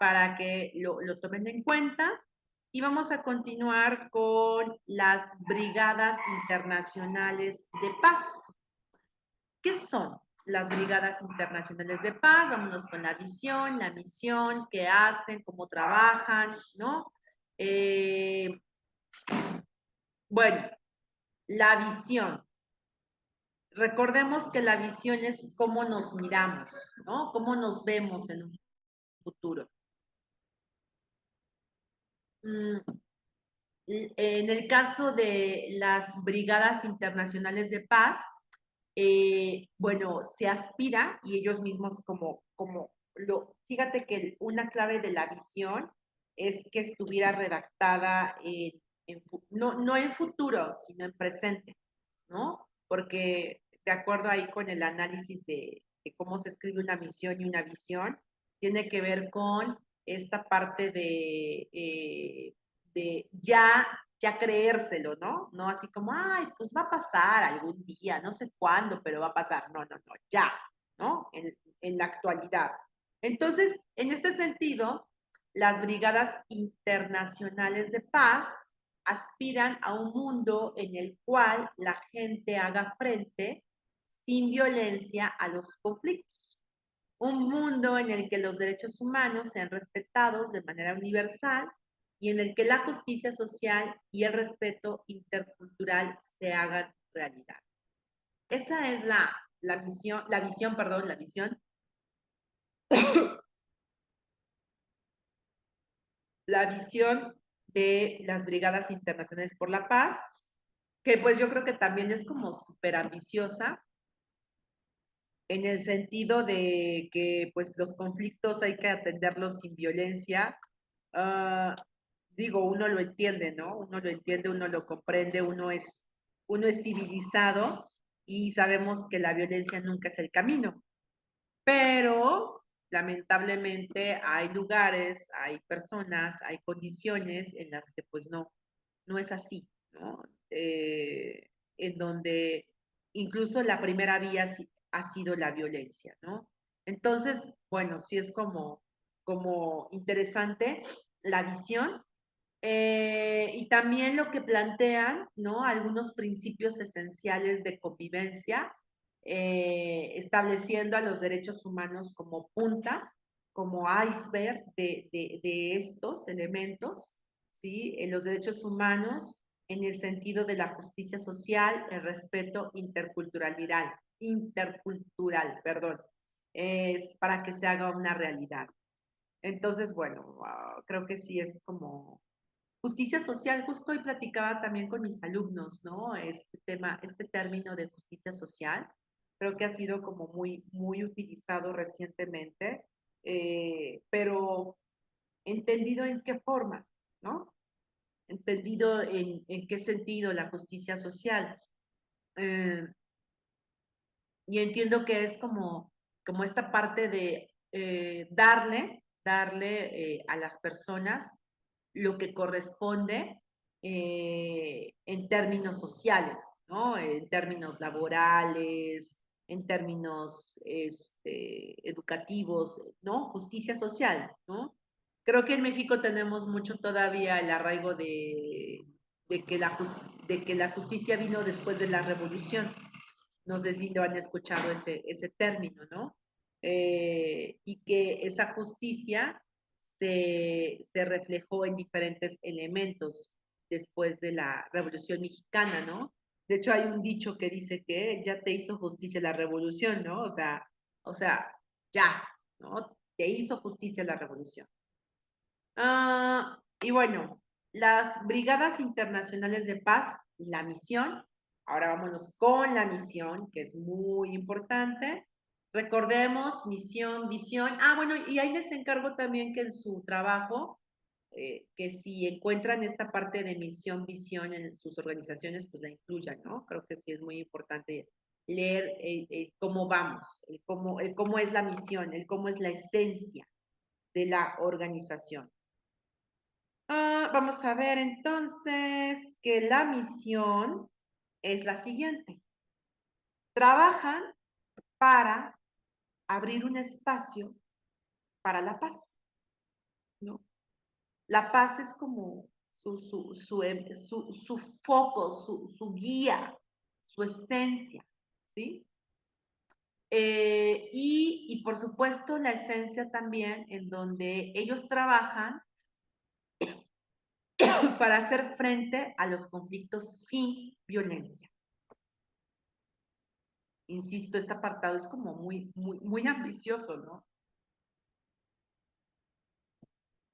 para que lo tomen en cuenta. Y vamos a continuar con las Brigadas Internacionales de Paz. ¿Qué son las Brigadas Internacionales de Paz? Vámonos con la visión, la misión, qué hacen, cómo trabajan, ¿no? Bueno, la visión. Recordemos que la visión es cómo nos miramos, ¿no? Cómo nos vemos en un futuro. En el caso de las Brigadas Internacionales de Paz, bueno, se aspira y ellos mismos fíjate que una clave de la visión es que estuviera redactada no en futuro, sino en presente, ¿no? Porque de acuerdo ahí con el análisis de cómo se escribe una misión y una visión, tiene que ver con esta parte de ya creérselo, ¿no? No así como, ay, pues va a pasar algún día, no sé cuándo, pero va a pasar. No, no, no, ya, ¿no? En la actualidad. Entonces, en este sentido, las brigadas internacionales de paz aspiran a un mundo en el cual la gente haga frente sin violencia a los conflictos. Un mundo en el que los derechos humanos sean respetados de manera universal y en el que la justicia social y el respeto intercultural se hagan realidad. Esa es la visión de las Brigadas Internacionales por la Paz, que pues yo creo que también es como súper ambiciosa, en el sentido de que pues los conflictos hay que atenderlos sin violencia. Uh, digo, uno lo entiende, ¿no? Uno lo entiende, uno lo comprende, uno es civilizado y sabemos que la violencia nunca es el camino. Pero lamentablemente hay lugares, hay personas, hay condiciones en las que pues no es así, ¿no? En donde incluso la primera vía ha sido la violencia, ¿no? Entonces, bueno, sí es como interesante la visión y también lo que plantean, ¿no? Algunos principios esenciales de convivencia, estableciendo a los derechos humanos como punta, como iceberg de estos elementos, ¿sí? Los derechos humanos en el sentido de la justicia social, el respeto intercultural, perdón, es para que se haga una realidad. Entonces, bueno, creo que sí es como justicia social. Justo hoy platicaba también con mis alumnos, ¿no? Este término de justicia social, creo que ha sido como muy utilizado recientemente, pero entendido en qué forma, ¿no? Entendido en qué sentido la justicia social. Eh, y entiendo que es como esta parte de darle a las personas lo que corresponde en términos sociales, ¿no? En términos laborales, en términos educativos, ¿no? Justicia social, ¿no? Creo que en México tenemos mucho todavía el arraigo de que de que la justicia vino después de la revolución. No sé si lo han escuchado ese término, ¿no? Y que esa justicia se reflejó en diferentes elementos después de la Revolución Mexicana, ¿no? De hecho, hay un dicho que dice que ya te hizo justicia la revolución, ¿no? O sea, ya, ¿no? Te hizo justicia la revolución. Y bueno, las Brigadas Internacionales de Paz, la misión. Ahora vámonos con la misión, que es muy importante. Recordemos, misión, visión. Bueno, y ahí les encargo también que en su trabajo, que si encuentran esta parte de misión, visión en sus organizaciones, pues la incluyan, ¿no? Creo que sí es muy importante leer cómo vamos, cómo es la misión, cómo es la esencia de la organización. Vamos a ver entonces que la misión es la siguiente. Trabajan para abrir un espacio para la paz, ¿no? La paz es como su foco, su guía, su esencia, ¿sí? Y por supuesto la esencia también en donde ellos trabajan para hacer frente a los conflictos sin violencia. Insisto, este apartado es como muy ambicioso, ¿no?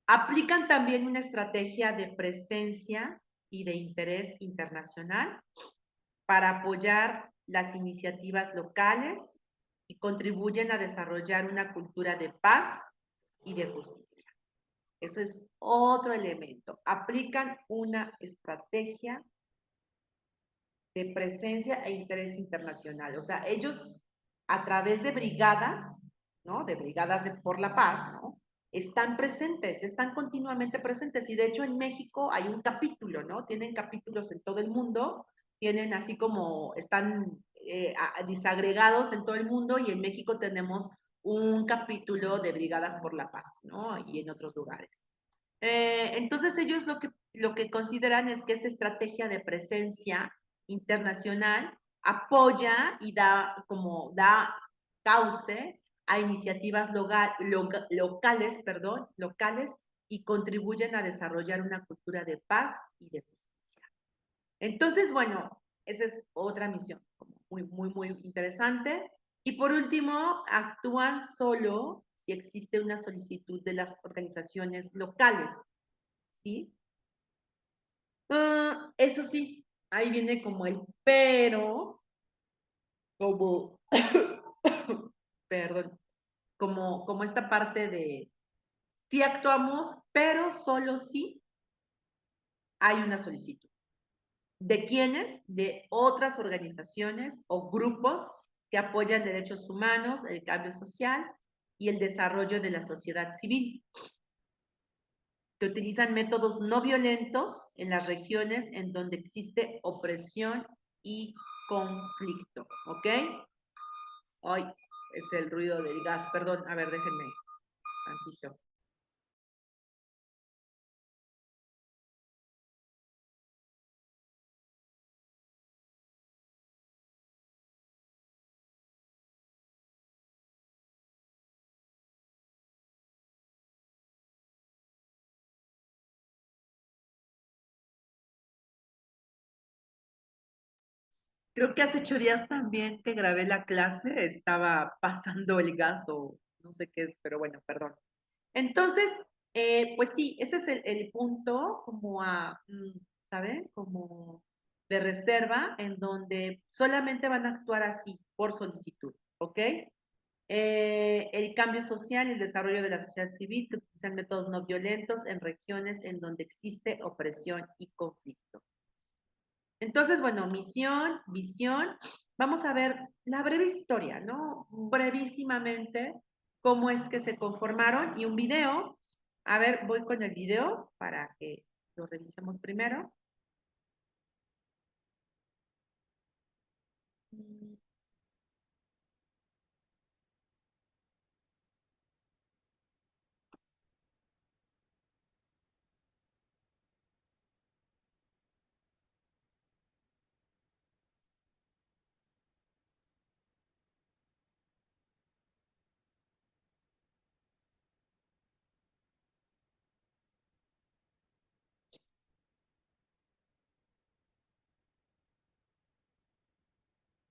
Aplican también una estrategia de presencia y de interés internacional para apoyar las iniciativas locales y contribuyen a desarrollar una cultura de paz y de justicia. Eso es otro elemento. Aplican una estrategia de presencia e interés internacional. O sea, ellos a través de brigadas, ¿no? De brigadas por la paz, ¿no? Están presentes, están continuamente presentes. Y de hecho en México hay un capítulo, ¿no? Tienen capítulos en todo el mundo, tienen así como, están disagregados en todo el mundo, y en México tenemos un capítulo de Brigadas por la Paz, ¿no? Y en otros lugares. Entonces ellos lo que consideran es que esta estrategia de presencia internacional apoya y da cauce a iniciativas locales y contribuyen a desarrollar una cultura de paz y de justicia. Entonces, bueno, esa es otra misión muy interesante. Y por último, actúan solo si existe una solicitud de las organizaciones locales, ¿sí? Eso sí, ahí viene como el pero, como, perdón, como esta parte de sí actuamos, pero solo si hay una solicitud. ¿De quiénes? De otras organizaciones o grupos que apoyan derechos humanos, el cambio social y el desarrollo de la sociedad civil, que utilizan métodos no violentos en las regiones en donde existe opresión y conflicto, ¿ok? Ay, es el ruido del gas, perdón, a ver, déjenme tantito. Creo que hace 8 días también que grabé la clase, estaba pasando el gas o no sé qué es, pero bueno, perdón. Entonces, pues sí, ese es el punto como ¿saben? Como de reserva, en donde solamente van a actuar así, por solicitud, ¿ok? El cambio social y el desarrollo de la sociedad civil, que utilizan métodos no violentos en regiones en donde existe opresión y conflicto. Entonces, bueno, misión, visión. Vamos a ver la breve historia, ¿no? Brevísimamente, cómo es que se conformaron y un video. A ver, voy con el video para que lo revisemos primero.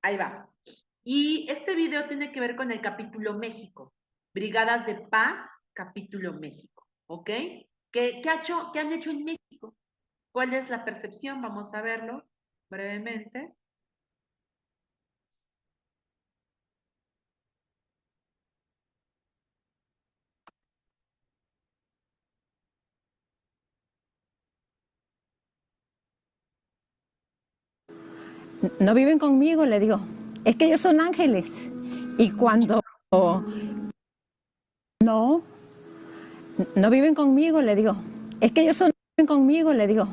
Ahí va. Y este video tiene que ver con el capítulo México. Brigadas de Paz, capítulo México. ¿Ok? ¿Qué han hecho en México? ¿Cuál es la percepción? Vamos a verlo brevemente. No viven conmigo, le digo. Es que ellos son ángeles. Y cuando no viven conmigo, le digo. Es que ellos viven conmigo, le digo.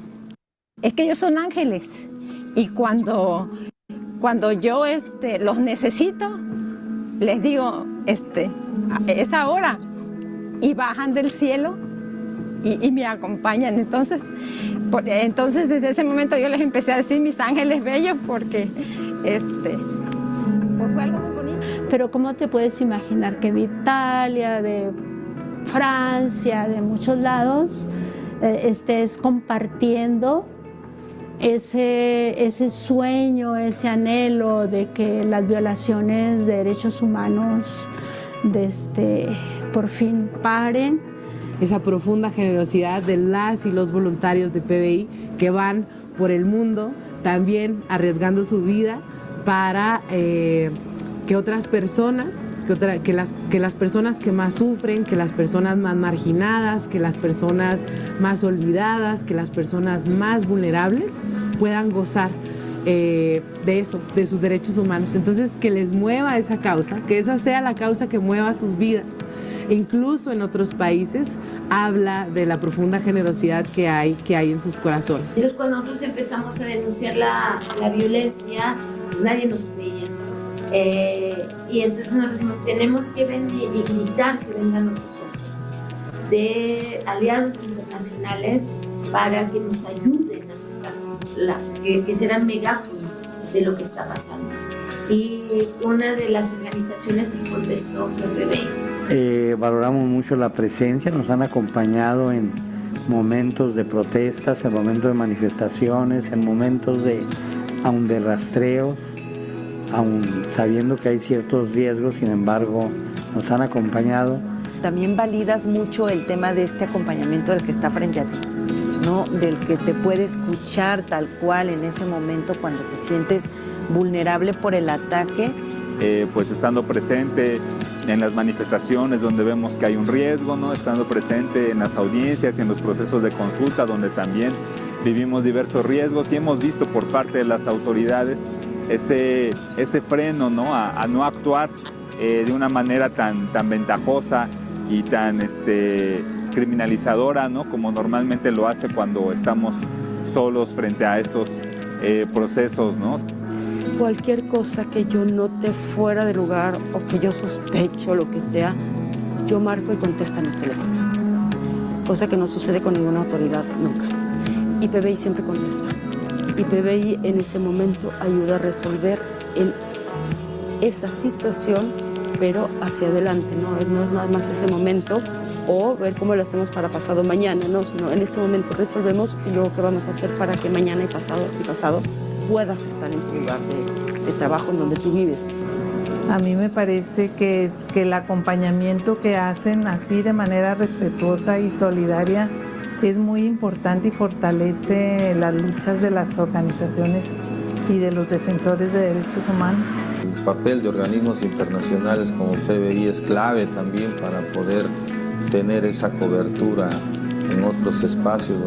Es que ellos son ángeles. Y cuando yo los necesito, les digo, es ahora. Y bajan del cielo y me acompañan. Entonces, desde ese momento yo les empecé a decir mis ángeles bellos porque pues fue algo muy bonito. Pero ¿cómo te puedes imaginar que de Italia, de Francia, de muchos lados, estés compartiendo ese sueño, ese anhelo de que las violaciones de derechos humanos por fin paren? Esa profunda generosidad de las y los voluntarios de PBI que van por el mundo también arriesgando su vida para que otras personas, que las personas que más sufren, que las personas más marginadas, que las personas más olvidadas, que las personas más vulnerables puedan gozar de eso, de sus derechos humanos. Entonces, que les mueva esa causa, que esa sea la causa que mueva sus vidas. Incluso en otros países habla de la profunda generosidad que hay en sus corazones. Entonces, cuando nosotros empezamos a denunciar la violencia, nadie nos creía. Y entonces nos dijimos, tenemos que venir y gritar que vengan nosotros, de aliados internacionales, para que nos ayuden a sacar, que serán megáfono de lo que está pasando. Y una de las organizaciones que contestó fue PBI. Valoramos mucho la presencia, nos han acompañado en momentos de protestas, en momentos de manifestaciones, en momentos aún de rastreos, aún sabiendo que hay ciertos riesgos, sin embargo, nos han acompañado. También validas mucho el tema de este acompañamiento del que está frente a ti, ¿no? Del que te puede escuchar tal cual en ese momento cuando te sientes vulnerable por el ataque. Pues estando presente en las manifestaciones donde vemos que hay un riesgo, ¿no? Estando presente en las audiencias y en los procesos de consulta donde también vivimos diversos riesgos y hemos visto por parte de las autoridades ese freno, ¿no? A no actuar de una manera tan ventajosa y tan criminalizadora, ¿no? Como normalmente lo hace cuando estamos solos frente a estos procesos, ¿no? Cualquier cosa que yo note fuera de lugar o que yo sospecho, lo que sea, yo marco y contesta en el teléfono. Cosa que no sucede con ninguna autoridad nunca. Y PBI siempre contesta. Y PBI en ese momento ayuda a resolver esa situación, pero hacia adelante, ¿no? No es nada más ese momento o ver cómo lo hacemos para pasado mañana, ¿no? Sino en ese momento resolvemos y luego qué vamos a hacer para que mañana y pasado puedas estar en tu lugar de trabajo en donde tú vives. A mí me parece que el acompañamiento que hacen así de manera respetuosa y solidaria es muy importante y fortalece las luchas de las organizaciones y de los defensores de derechos humanos. El papel de organismos internacionales como PBI es clave también para poder tener esa cobertura en otros espacios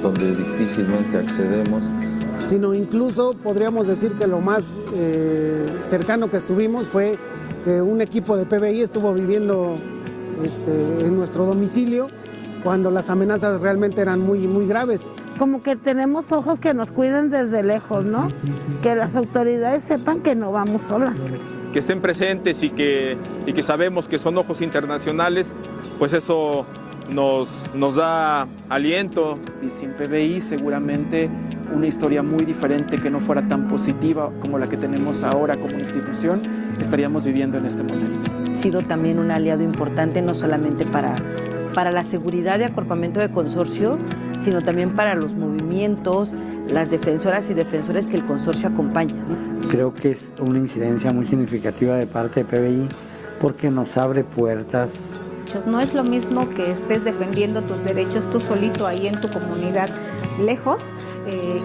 donde difícilmente accedemos. Sino incluso podríamos decir que lo más cercano que estuvimos fue que un equipo de PBI estuvo viviendo en nuestro domicilio cuando las amenazas realmente eran muy, muy graves. Como que tenemos ojos que nos cuiden desde lejos, ¿no? Que las autoridades sepan que no vamos solas. Que estén presentes y que sabemos que son ojos internacionales, pues eso nos da aliento. Y sin PBI seguramente una historia muy diferente que no fuera tan positiva como la que tenemos ahora como institución, estaríamos viviendo en este momento. Ha sido también un aliado importante no solamente para la seguridad de acorpamiento de consorcio, sino también para los movimientos, las defensoras y defensores que el consorcio acompaña, ¿no? Creo que es una incidencia muy significativa de parte de PBI porque nos abre puertas. No es lo mismo que estés defendiendo tus derechos tú solito ahí en tu comunidad lejos,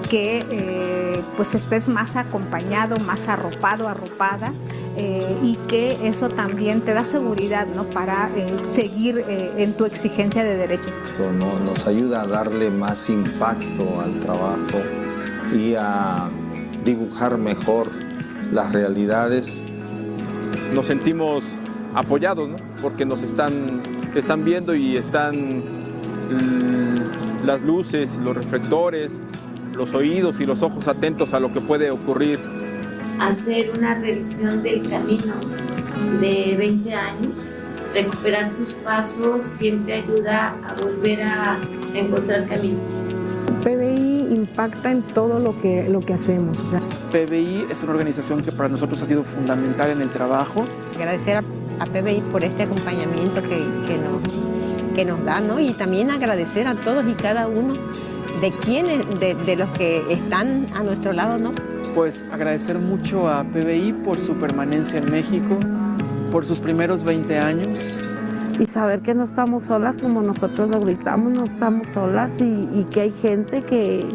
que pues estés más acompañado, más arropado, arropada, y que eso también te da seguridad, ¿no? Para seguir en tu exigencia de derechos. Nos ayuda a darle más impacto al trabajo y a dibujar mejor las realidades. Nos sentimos apoyados, ¿no? Porque nos están viendo y están las luces, los reflectores, los oídos y los ojos atentos a lo que puede ocurrir. Hacer una revisión del camino de 20 años, recuperar tus pasos siempre ayuda a volver a encontrar camino. PBI impacta en todo lo que hacemos. O sea. PBI es una organización que para nosotros ha sido fundamental en el trabajo. Agradecer a PBI por este acompañamiento que nos da, ¿no? Y también agradecer a todos y cada uno de los que están a nuestro lado, ¿no? Pues agradecer mucho a PBI por su permanencia en México, por sus primeros 20 años. Y saber que no estamos solas como nosotros lo gritamos, no estamos solas y que hay gente que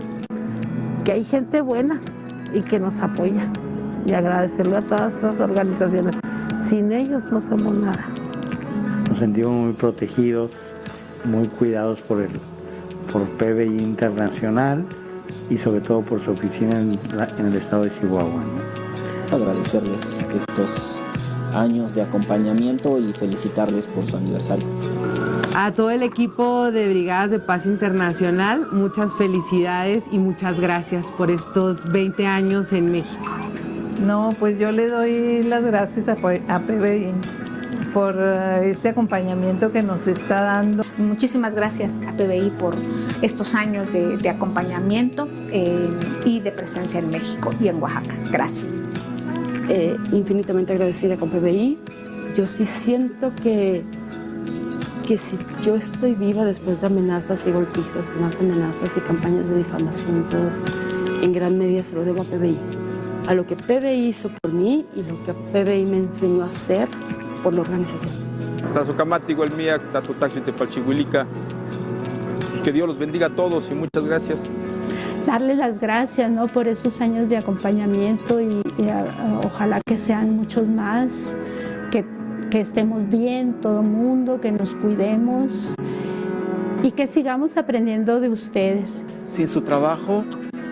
hay gente buena y que nos apoya. Y agradecerle a todas esas organizaciones. Sin ellos no somos nada. Nos sentimos muy protegidos, muy cuidados por PBI Internacional y sobre todo por su oficina en el estado de Chihuahua, ¿no? Agradecerles estos años de acompañamiento y felicitarles por su aniversario. A todo el equipo de Brigadas de Paz Internacional, muchas felicidades y muchas gracias por estos 20 años en México. No, pues yo le doy las gracias a PBI por este acompañamiento que nos está dando. Muchísimas gracias a PBI por estos años de acompañamiento y de presencia en México y en Oaxaca. Gracias. Infinitamente agradecida con PBI. Yo sí siento que si yo estoy viva después de amenazas y golpizas, más amenazas y campañas de difamación y todo, en gran medida se lo debo a PBI. A lo que PBI hizo por mí y lo que PBI me enseñó a hacer por la organización. Que Dios los bendiga a todos y muchas gracias. Darle las gracias, ¿no?, por esos años de acompañamiento y ojalá que sean muchos más, que estemos bien todo el mundo, que nos cuidemos y que sigamos aprendiendo de ustedes. Sin su trabajo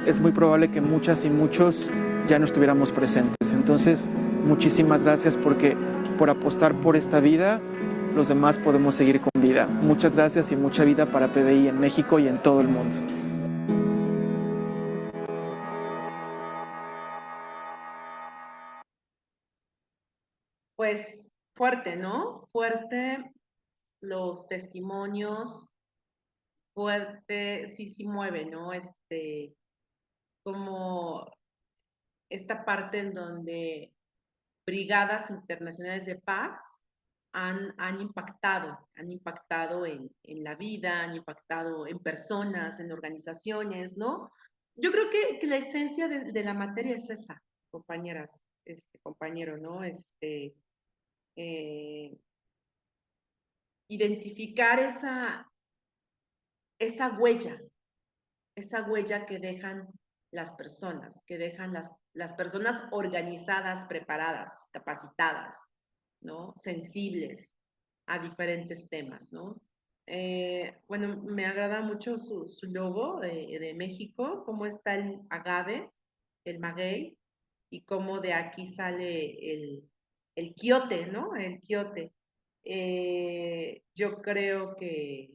es muy probable que muchas y muchos ya no estuviéramos presentes. Entonces, muchísimas gracias porque por apostar por esta vida, los demás podemos seguir con vida. Muchas gracias y mucha vida para PBI en México y en todo el mundo. Pues fuerte, ¿no? Fuerte los testimonios, fuerte, sí mueve, ¿no? Como esta parte en donde brigadas internacionales de paz han impactado en la vida, han impactado en personas, en organizaciones, ¿no? Yo creo que la esencia de la materia es esa, compañeras, compañero, ¿no? Identificar esa huella que dejan las personas, que dejan las personas organizadas, preparadas, capacitadas, ¿no? Sensibles a diferentes temas, ¿no? Bueno, me agrada mucho su logo de México, cómo está el agave, el maguey, y cómo de aquí sale el quiote, ¿no? El quiote. Yo creo que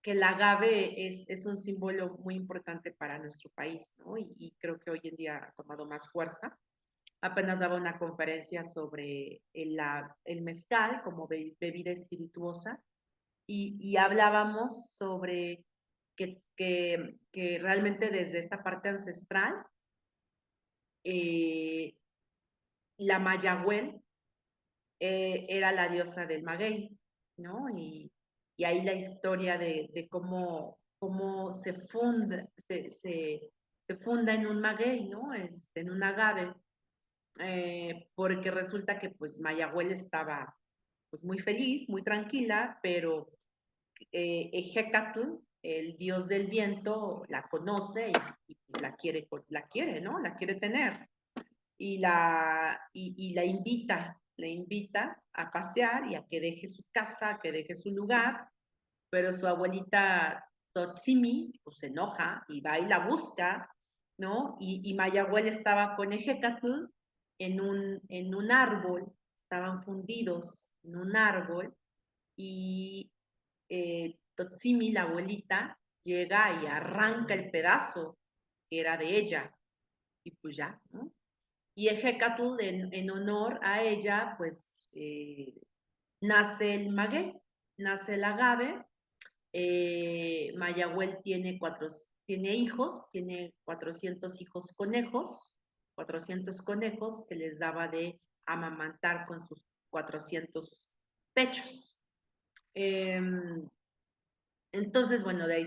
el agave es un símbolo muy importante para nuestro país, ¿no? Y creo que hoy en día ha tomado más fuerza. Apenas daba una conferencia sobre el mezcal como bebida espirituosa y hablábamos sobre que realmente desde esta parte ancestral, la Mayagüel era la diosa del maguey, ¿no? Y ahí la historia de cómo se funda en un maguey, ¿no? En un agave, porque resulta que pues Mayagüel estaba pues muy feliz, muy tranquila, pero Ejecatl, el dios del viento, la conoce y la quiere, ¿no? La quiere tener y la invita a pasear y a que deje su casa, a que deje su lugar, pero su abuelita Totsimi pues se enoja y va y la busca, ¿no? Y Mayagüel estaba con Ejecatl en un árbol, estaban fundidos en un árbol y Totsimi, la abuelita, llega y arranca el pedazo que era de ella y pues ya, ¿no? Y Ejecatl, en honor a ella, pues nace el maguey, nace el agave. Mayagüel tiene 400 hijos conejos, 400 conejos que les daba de amamantar con sus 400 pechos. Entonces, bueno, de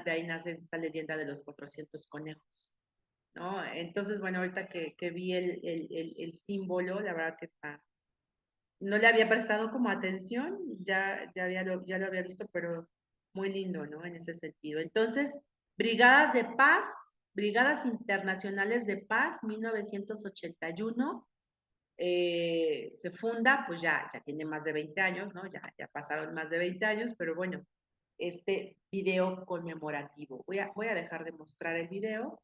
ahí nace esta leyenda de los 400 conejos, ¿no? Entonces, bueno, ahorita que vi el símbolo, la verdad que no le había prestado como atención, ya lo había visto, pero muy lindo, ¿no? En ese sentido. Entonces, Brigadas de Paz, Brigadas Internacionales de Paz, 1981, se funda, pues ya tiene más de 20 años, ¿no? Ya pasaron más de 20 años, pero bueno, este video conmemorativo. Voy a dejar de mostrar el video.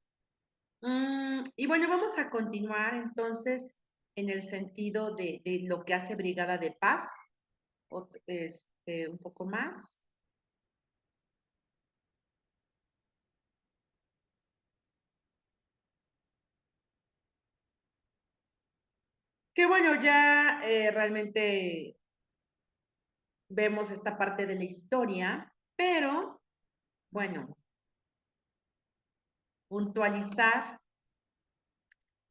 Y bueno, vamos a continuar entonces en el sentido de lo que hace Brigada de Paz, un poco más. Que bueno, ya realmente vemos esta parte de la historia, pero bueno, puntualizar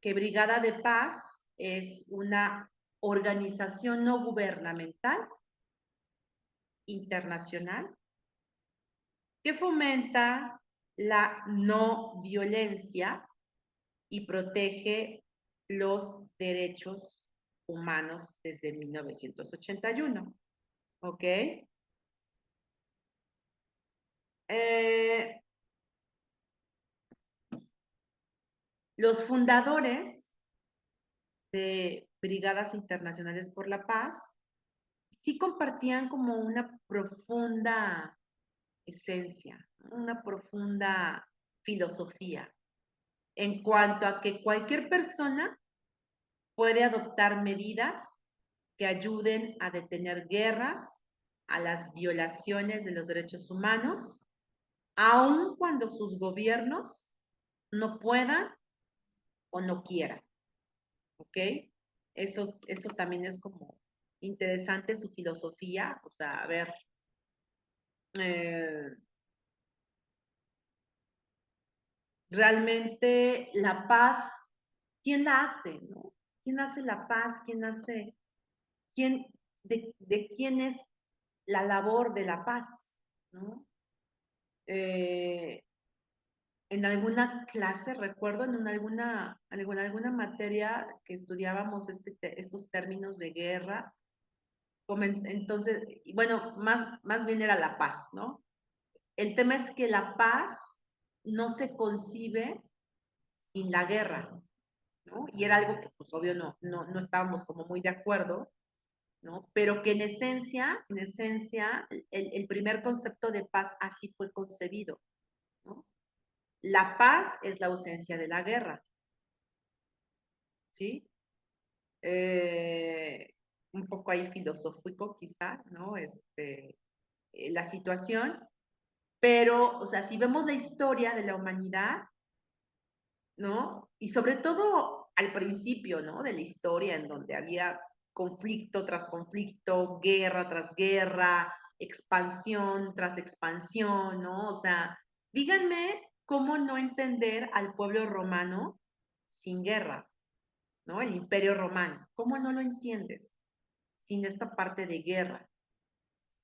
que Brigada de Paz es una organización no gubernamental internacional que fomenta la no violencia y protege los derechos humanos desde 1981. ¿Ok? Los fundadores de Brigadas Internacionales por la Paz sí compartían como una profunda esencia, una profunda filosofía en cuanto a que cualquier persona puede adoptar medidas que ayuden a detener guerras, a las violaciones de los derechos humanos, aun cuando sus gobiernos no puedan o no quieran. ¿Ok? Eso también es como interesante su filosofía, o sea, a ver, realmente la paz, ¿quién la hace, no? ¿Quién hace la paz? ¿De quién es la labor de la paz, ¿no? En alguna clase, recuerdo, en alguna materia que estudiábamos estos términos de guerra, entonces, bueno, más bien era la paz, ¿no? El tema es que la paz no se concibe sin la guerra, ¿no? Y era algo que, pues, obvio, no estábamos como muy de acuerdo, ¿no? Pero que en esencia, el primer concepto de paz así fue concebido, ¿no? La paz es la ausencia de la guerra, ¿sí? Un poco ahí filosófico quizá, ¿no? La situación, pero, o sea, si vemos la historia de la humanidad, ¿no? Y sobre todo al principio, ¿no? De la historia en donde había conflicto tras conflicto, guerra tras guerra, expansión tras expansión, ¿no? O sea, díganme cómo no entender al pueblo romano sin guerra, ¿no? El Imperio Romano. ¿Cómo no lo entiendes sin esta parte de guerra?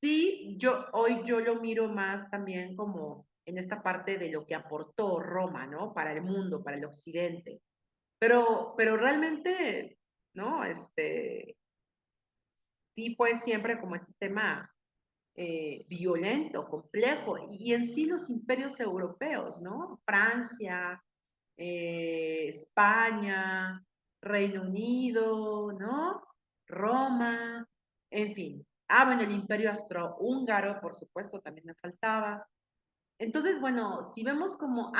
Sí, hoy yo lo miro más también como en esta parte de lo que aportó Roma, ¿no? Para el mundo, para el occidente. Pero realmente, ¿no? Sí fue siempre como este tema violento, complejo, y en sí los imperios europeos, ¿no? Francia, España, Reino Unido, ¿no? Roma, en fin. Ah, bueno, el imperio austrohúngaro, por supuesto, también me faltaba. Entonces, bueno, si vemos como,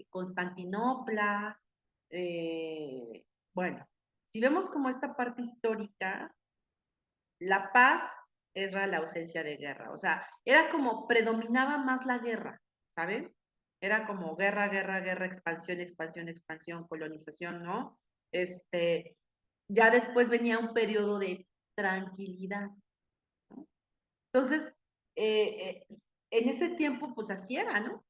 Constantinopla, bueno, si vemos como esta parte histórica, la paz era la ausencia de guerra, o sea, era como predominaba más la guerra, ¿saben? Era como guerra, guerra, guerra, expansión, expansión, expansión, colonización, ¿no? Ya después venía un periodo de tranquilidad, ¿no? Entonces, en ese tiempo, pues así era, ¿no?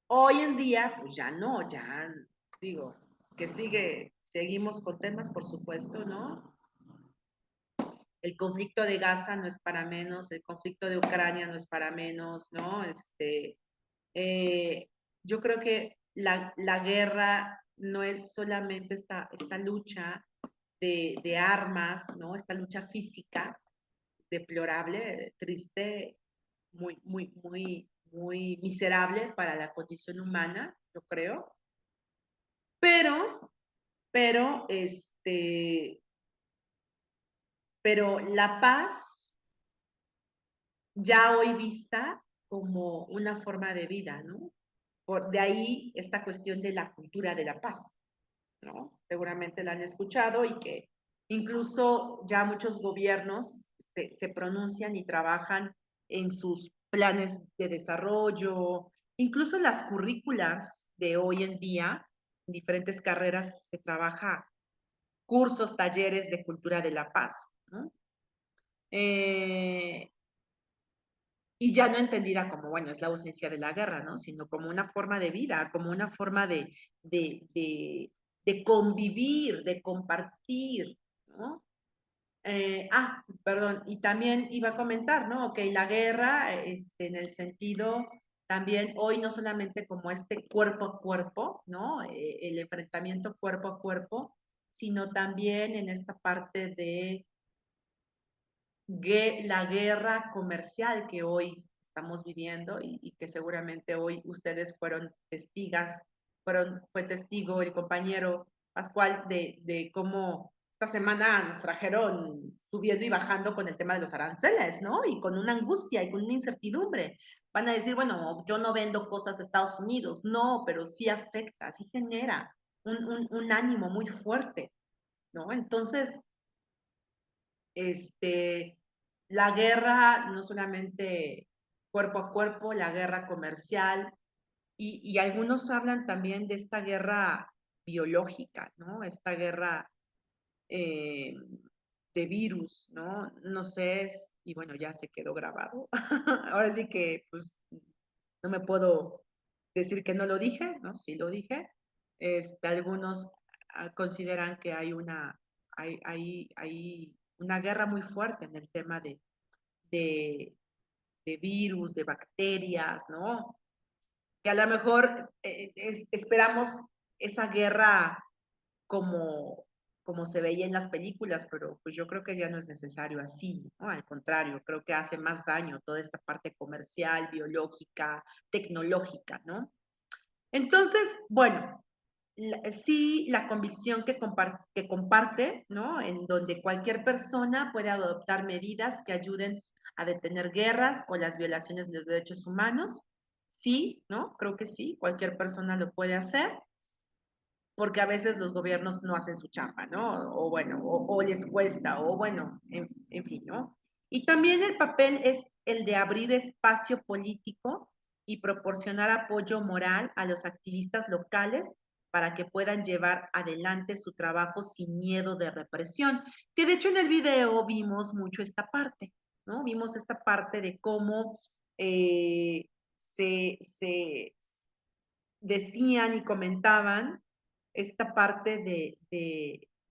Hoy en día, pues ya no, ya digo, que seguimos con temas, por supuesto, ¿no? El conflicto de Gaza no es para menos, el conflicto de Ucrania no es para menos, ¿no? Yo creo que la guerra no es solamente esta lucha de armas, ¿no? Esta lucha física deplorable, triste, muy, muy, muy, muy miserable para la condición humana, yo creo. Pero la paz ya hoy vista como una forma de vida, ¿no? De ahí esta cuestión de la cultura de la paz, ¿no? Seguramente la han escuchado y que incluso ya muchos gobiernos se pronuncian y trabajan en sus planes de desarrollo, incluso las currículas de hoy en día, en diferentes carreras se trabaja cursos, talleres de cultura de la paz, ¿no? Y ya no entendida como, bueno, es la ausencia de la guerra, ¿no? Sino como una forma de vida, como una forma de convivir, de compartir, ¿no? Perdón, y también iba a comentar, ¿no? Ok, la guerra, en el sentido también hoy no solamente como este cuerpo a cuerpo, ¿no? El enfrentamiento cuerpo a cuerpo, sino también en esta parte de la guerra comercial que hoy estamos viviendo y que seguramente hoy ustedes fueron testigas, fue testigo el compañero Pascual de cómo esta semana nos trajeron subiendo y bajando con el tema de los aranceles, ¿no? Y con una angustia y con una incertidumbre. Van a decir, bueno, yo no vendo cosas a Estados Unidos. No, pero sí afecta, sí genera un ánimo muy fuerte, ¿no? Entonces, la guerra, no solamente cuerpo a cuerpo, la guerra comercial, y algunos hablan también de esta guerra biológica, ¿no? Esta guerra de virus, ¿no? No sé, y bueno, ya se quedó grabado. Ahora sí que, pues, no me puedo decir que no lo dije, ¿no? Sí lo dije. Algunos consideran que hay una guerra muy fuerte en el tema de virus, de bacterias, ¿no? Que a lo mejor esperamos esa guerra como se veía en las películas, pero pues yo creo que ya no es necesario así, ¿no? Al contrario, creo que hace más daño toda esta parte comercial, biológica, tecnológica, ¿no? Entonces, bueno, sí, la convicción que comparte, ¿no? En donde cualquier persona puede adoptar medidas que ayuden a detener guerras o las violaciones de los derechos humanos. Sí, ¿no? Creo que sí, cualquier persona lo puede hacer, porque a veces los gobiernos no hacen su chamba, ¿no? O bueno, o les cuesta, o bueno, en fin, ¿no? Y también el papel es el de abrir espacio político y proporcionar apoyo moral a los activistas locales para que puedan llevar adelante su trabajo sin miedo de represión. Que de hecho en el video vimos mucho esta parte, ¿no? Vimos esta parte de cómo se decían y comentaban esta parte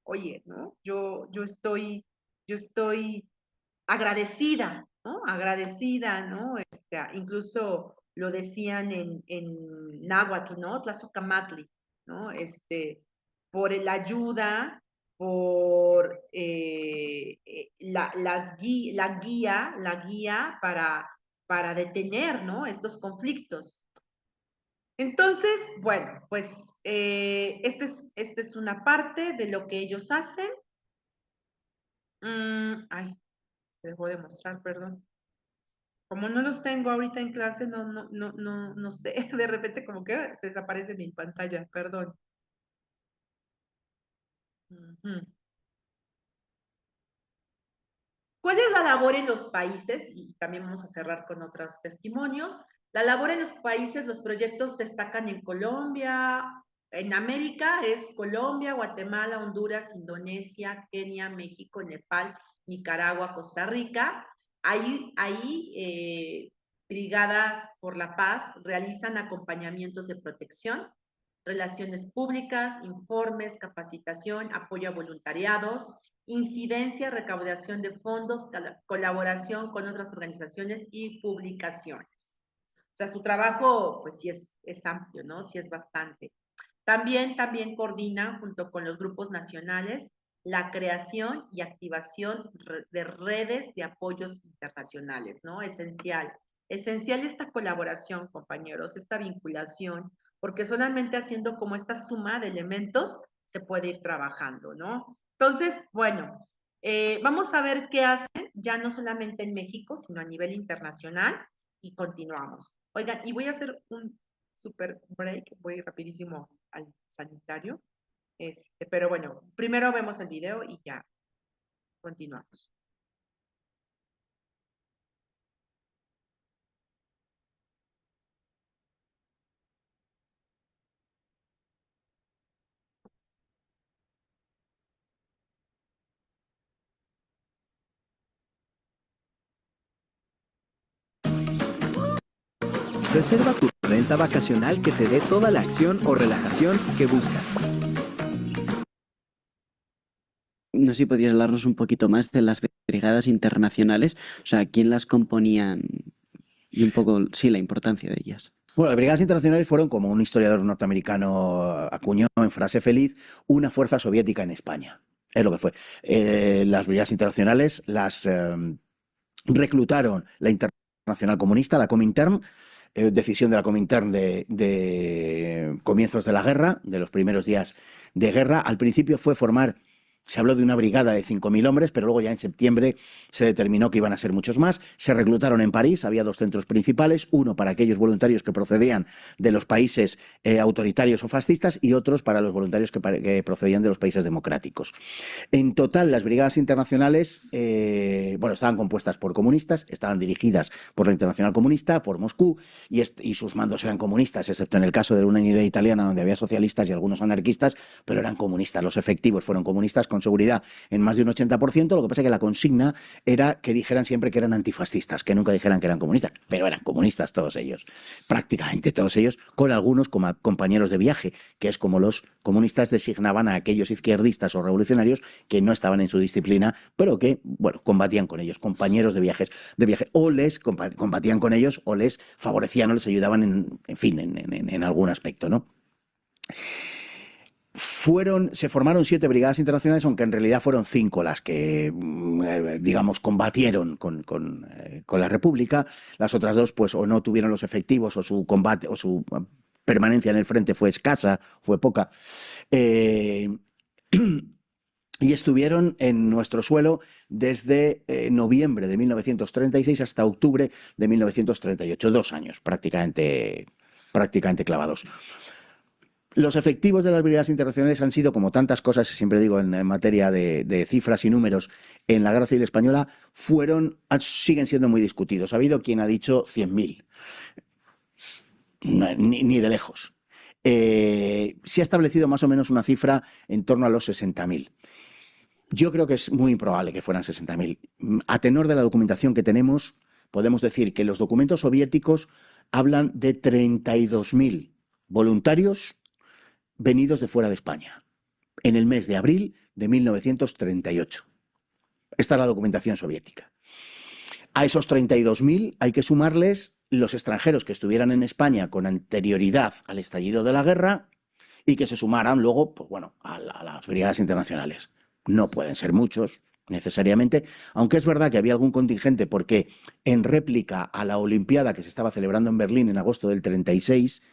oye, ¿no? Yo estoy agradecida, ¿no? Agradecida, ¿no? Incluso lo decían en náhuatl, ¿no? Tlazocamatli, ¿no? Por la ayuda, por la guía para detener, ¿no? Estos conflictos. Entonces, bueno, pues esta es una parte de lo que ellos hacen. Se dejó de mostrar, perdón. Como no los tengo ahorita en clase, no sé, de repente como que se desaparece mi pantalla, perdón. ¿Cuál es la labor en los países? Y también vamos a cerrar con otros testimonios. La labor en los países, los proyectos destacan en Colombia, en América es Colombia, Guatemala, Honduras, Indonesia, Kenia, México, Nepal, Nicaragua, Costa Rica. Ahí Brigadas por la Paz realizan acompañamientos de protección, relaciones públicas, informes, capacitación, apoyo a voluntariados, incidencia, recaudación de fondos, colaboración con otras organizaciones y publicaciones. O sea, su trabajo, pues sí es amplio, ¿no? Sí es bastante. También coordina, junto con los grupos nacionales, la creación y activación de redes de apoyos internacionales, ¿no? Esencial esta colaboración, compañeros, esta vinculación, porque solamente haciendo como esta suma de elementos se puede ir trabajando, ¿no? Entonces, bueno, vamos a ver qué hacen, ya no solamente en México, sino a nivel internacional. y continuamos. Oigan, y voy a hacer un super break, voy rapidísimo al sanitario, pero bueno, primero vemos el video y ya continuamos. Reserva tu renta vacacional que te dé toda la acción o relajación que buscas. No sé si podrías hablarnos un poquito más de las brigadas internacionales, o sea, quién las componían y un poco, sí, la importancia de ellas. Bueno, las brigadas internacionales fueron, como un historiador norteamericano acuñó en frase feliz, una fuerza soviética en España. Es lo que fue. Las brigadas internacionales las reclutaron la Internacional Comunista, la Comintern, decisión de la Comintern de comienzos de la guerra, de los primeros días de guerra. Al principio fue formar, se habló de una brigada de 5.000 hombres, pero luego ya en septiembre se determinó que iban a ser muchos más. Se reclutaron en París, había dos centros principales, uno para aquellos voluntarios que procedían de los países autoritarios o fascistas y otros para los voluntarios que procedían de los países democráticos. En total, las brigadas internacionales estaban compuestas por comunistas, estaban dirigidas por la Internacional Comunista, por Moscú, y sus mandos eran comunistas, excepto en el caso de una unidad italiana donde había socialistas y algunos anarquistas, pero eran comunistas. Los efectivos fueron comunistas con seguridad en más de un 80%, lo que pasa es que la consigna era que dijeran siempre que eran antifascistas, que nunca dijeran que eran comunistas, pero eran comunistas todos ellos, prácticamente todos ellos, con algunos como compañeros de viaje, que es como los comunistas designaban a aquellos izquierdistas o revolucionarios que no estaban en su disciplina, pero que, bueno, combatían con ellos, compañeros de viaje, o les combatían con ellos, o les favorecían o les ayudaban en algún aspecto, ¿no? Se formaron 7 brigadas internacionales, aunque en realidad fueron 5 las que, digamos, combatieron con la República. Las otras 2, pues, o no tuvieron los efectivos, o su combate, o su permanencia en el frente fue escasa, fue poca. Y estuvieron en nuestro suelo desde noviembre de 1936 hasta octubre de 1938, 2 años prácticamente clavados. Los efectivos de las brigadas internacionales han sido, como tantas cosas, siempre digo en materia de cifras y números, en la Guerra Civil Española, siguen siendo muy discutidos. Ha habido quien ha dicho 100.000, ni de lejos. Se ha establecido más o menos una cifra en torno a los 60.000. Yo creo que es muy improbable que fueran 60.000. A tenor de la documentación que tenemos, podemos decir que los documentos soviéticos hablan de 32.000 voluntarios venidos de fuera de España, en el mes de abril de 1938. Esta es la documentación soviética. A esos 32.000 hay que sumarles los extranjeros que estuvieran en España con anterioridad al estallido de la guerra y que se sumaran luego, pues bueno, a las brigadas internacionales. No pueden ser muchos, necesariamente, aunque es verdad que había algún contingente porque en réplica a la Olimpiada que se estaba celebrando en Berlín en agosto del 36,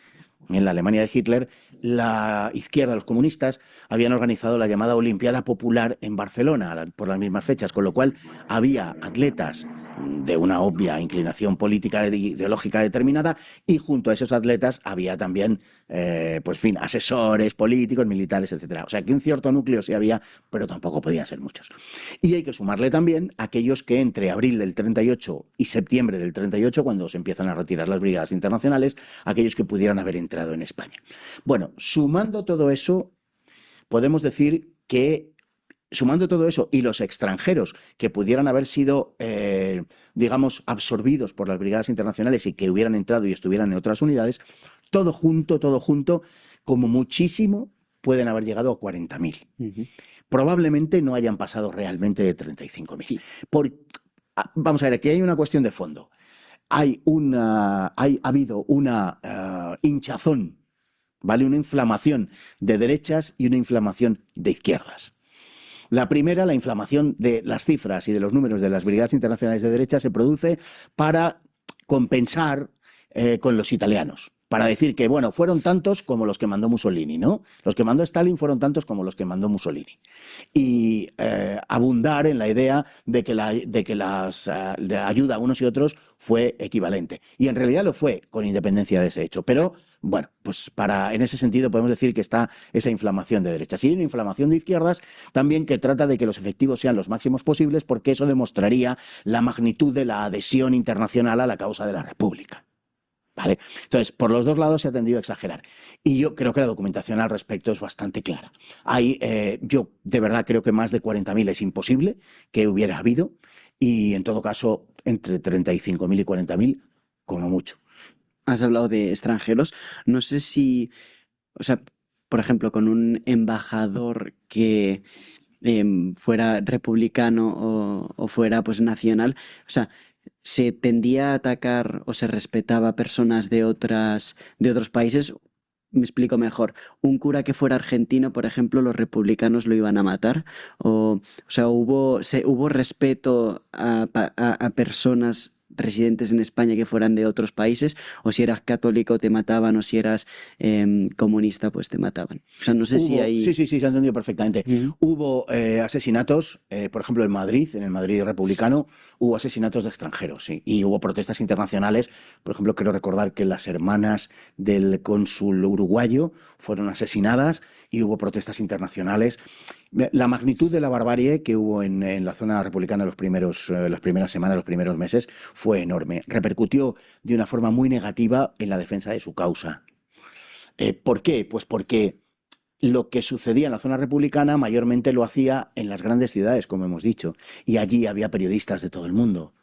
en la Alemania de Hitler, la izquierda, los comunistas, habían organizado la llamada Olimpiada Popular en Barcelona por las mismas fechas, con lo cual había atletas de una obvia inclinación política ideológica determinada y junto a esos atletas había también asesores políticos, militares, etc. O sea que un cierto núcleo sí había, pero tampoco podían ser muchos. Y hay que sumarle también aquellos que entre abril del 38 y septiembre del 38, cuando se empiezan a retirar las brigadas internacionales, aquellos que pudieran haber entrado en España. Bueno, sumando todo eso, podemos decir que sumando todo eso y los extranjeros que pudieran haber sido, digamos, absorbidos por las brigadas internacionales y que hubieran entrado y estuvieran en otras unidades, todo junto, como muchísimo, pueden haber llegado a 40.000. Probablemente no hayan pasado realmente de 35.000. Vamos a ver, aquí hay una cuestión de fondo. Ha habido una hinchazón, ¿vale? Una inflamación de derechas y una inflamación de izquierdas. La primera, la inflamación de las cifras y de los números de las brigadas internacionales de derecha se produce para compensar con los italianos. para decir que, bueno, fueron tantos como los que mandó Mussolini, ¿no? Los que mandó Stalin fueron tantos como los que mandó Mussolini. Y abundar en la idea de que la ayuda a unos y otros fue equivalente. Y en realidad lo fue, con independencia de ese hecho. Pero, bueno, pues en ese sentido podemos decir que está esa inflamación de derechas. Y hay una inflamación de izquierdas también que trata de que los efectivos sean los máximos posibles, porque eso demostraría la magnitud de la adhesión internacional a la causa de la República. ¿Vale? Entonces, por los dos lados se ha tendido a exagerar. Y yo creo que la documentación al respecto es bastante clara. Yo de verdad creo que más de 40.000 es imposible que hubiera habido, y en todo caso entre 35.000 y 40.000 como mucho. Has hablado de extranjeros. No sé si, o sea, por ejemplo, con un embajador que fuera republicano o fuera pues nacional, o sea, ¿se tendía a atacar o se respetaba a personas de otros países? Me explico mejor. Un cura que fuera argentino, por ejemplo, los republicanos lo iban a matar. O sea, hubo respeto a personas residentes en España que fueran de otros países, o si eras católico te mataban, o si eras comunista pues te mataban. O sea, no sé si hay... Sí, se ha entendido perfectamente. Hubo asesinatos, por ejemplo en el Madrid republicano, hubo asesinatos de extranjeros, sí, y hubo protestas internacionales. Por ejemplo, quiero recordar que las hermanas del cónsul uruguayo fueron asesinadas y hubo protestas internacionales. La magnitud de la barbarie que hubo en la zona republicana las primeras semanas, los primeros meses, fue enorme. Repercutió de una forma muy negativa en la defensa de su causa. ¿Por qué? Pues porque lo que sucedía en la zona republicana mayormente lo hacía en las grandes ciudades, como hemos dicho, y allí había periodistas de todo el mundo.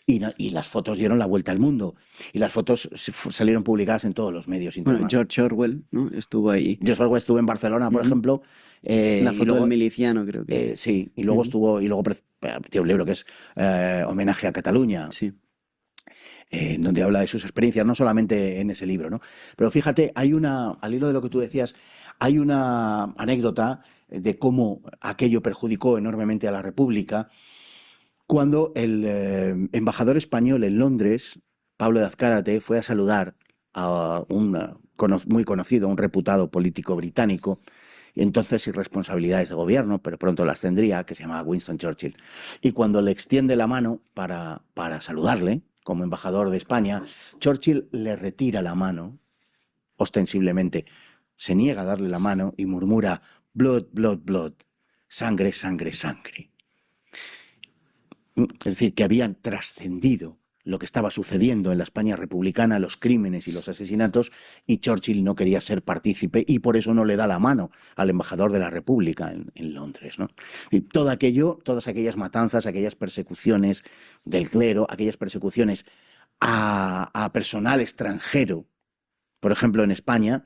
Y las fotos dieron la vuelta al mundo. Y las fotos salieron publicadas en todos los medios internacionales. Bueno, George Orwell, ¿no? Estuvo ahí. George Orwell estuvo en Barcelona, por ejemplo. La foto del miliciano, creo que. Sí, y luego tiene un libro que es Homenaje a Cataluña. Sí. Donde habla de sus experiencias, no solamente en ese libro, ¿no? Pero fíjate, al hilo de lo que tú decías, hay una anécdota de cómo aquello perjudicó enormemente a la República, cuando el embajador español en Londres, Pablo de Azcárate, fue a saludar a un muy conocido, un reputado político británico, entonces sin responsabilidades de gobierno, pero pronto las tendría, que se llamaba Winston Churchill. Y cuando le extiende la mano para saludarle, como embajador de España, Churchill le retira la mano, ostensiblemente, se niega a darle la mano y murmura blood, blood, blood, sangre, sangre, sangre. Es decir, que habían trascendido lo que estaba sucediendo en la España republicana, los crímenes y los asesinatos, y Churchill no quería ser partícipe y por eso no le da la mano al embajador de la República en Londres, ¿no? Y todo aquello, todas aquellas matanzas, aquellas persecuciones del clero, aquellas persecuciones a personal extranjero, por ejemplo en España,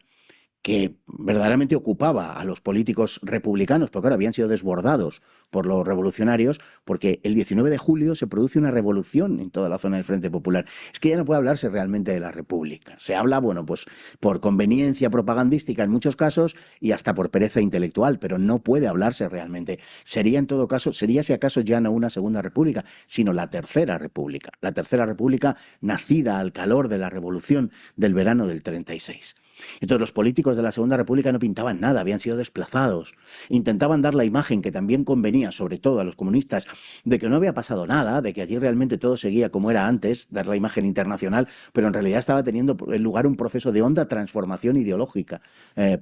que verdaderamente ocupaba a los políticos republicanos, porque ahora habían sido desbordados por los revolucionarios, porque el 19 de julio se produce una revolución en toda la zona del Frente Popular. Es que ya no puede hablarse realmente de la República. Se habla, bueno, pues por conveniencia propagandística en muchos casos y hasta por pereza intelectual, pero no puede hablarse realmente. Sería en todo caso, sería si acaso ya no una segunda república, sino la tercera república. La tercera república nacida al calor de la revolución del verano del 36. Entonces los políticos de la Segunda República no pintaban nada, habían sido desplazados. Intentaban dar la imagen que también convenía, sobre todo a los comunistas, de que no había pasado nada, de que allí realmente todo seguía como era antes, dar la imagen internacional, pero en realidad estaba teniendo lugar un proceso de honda transformación ideológica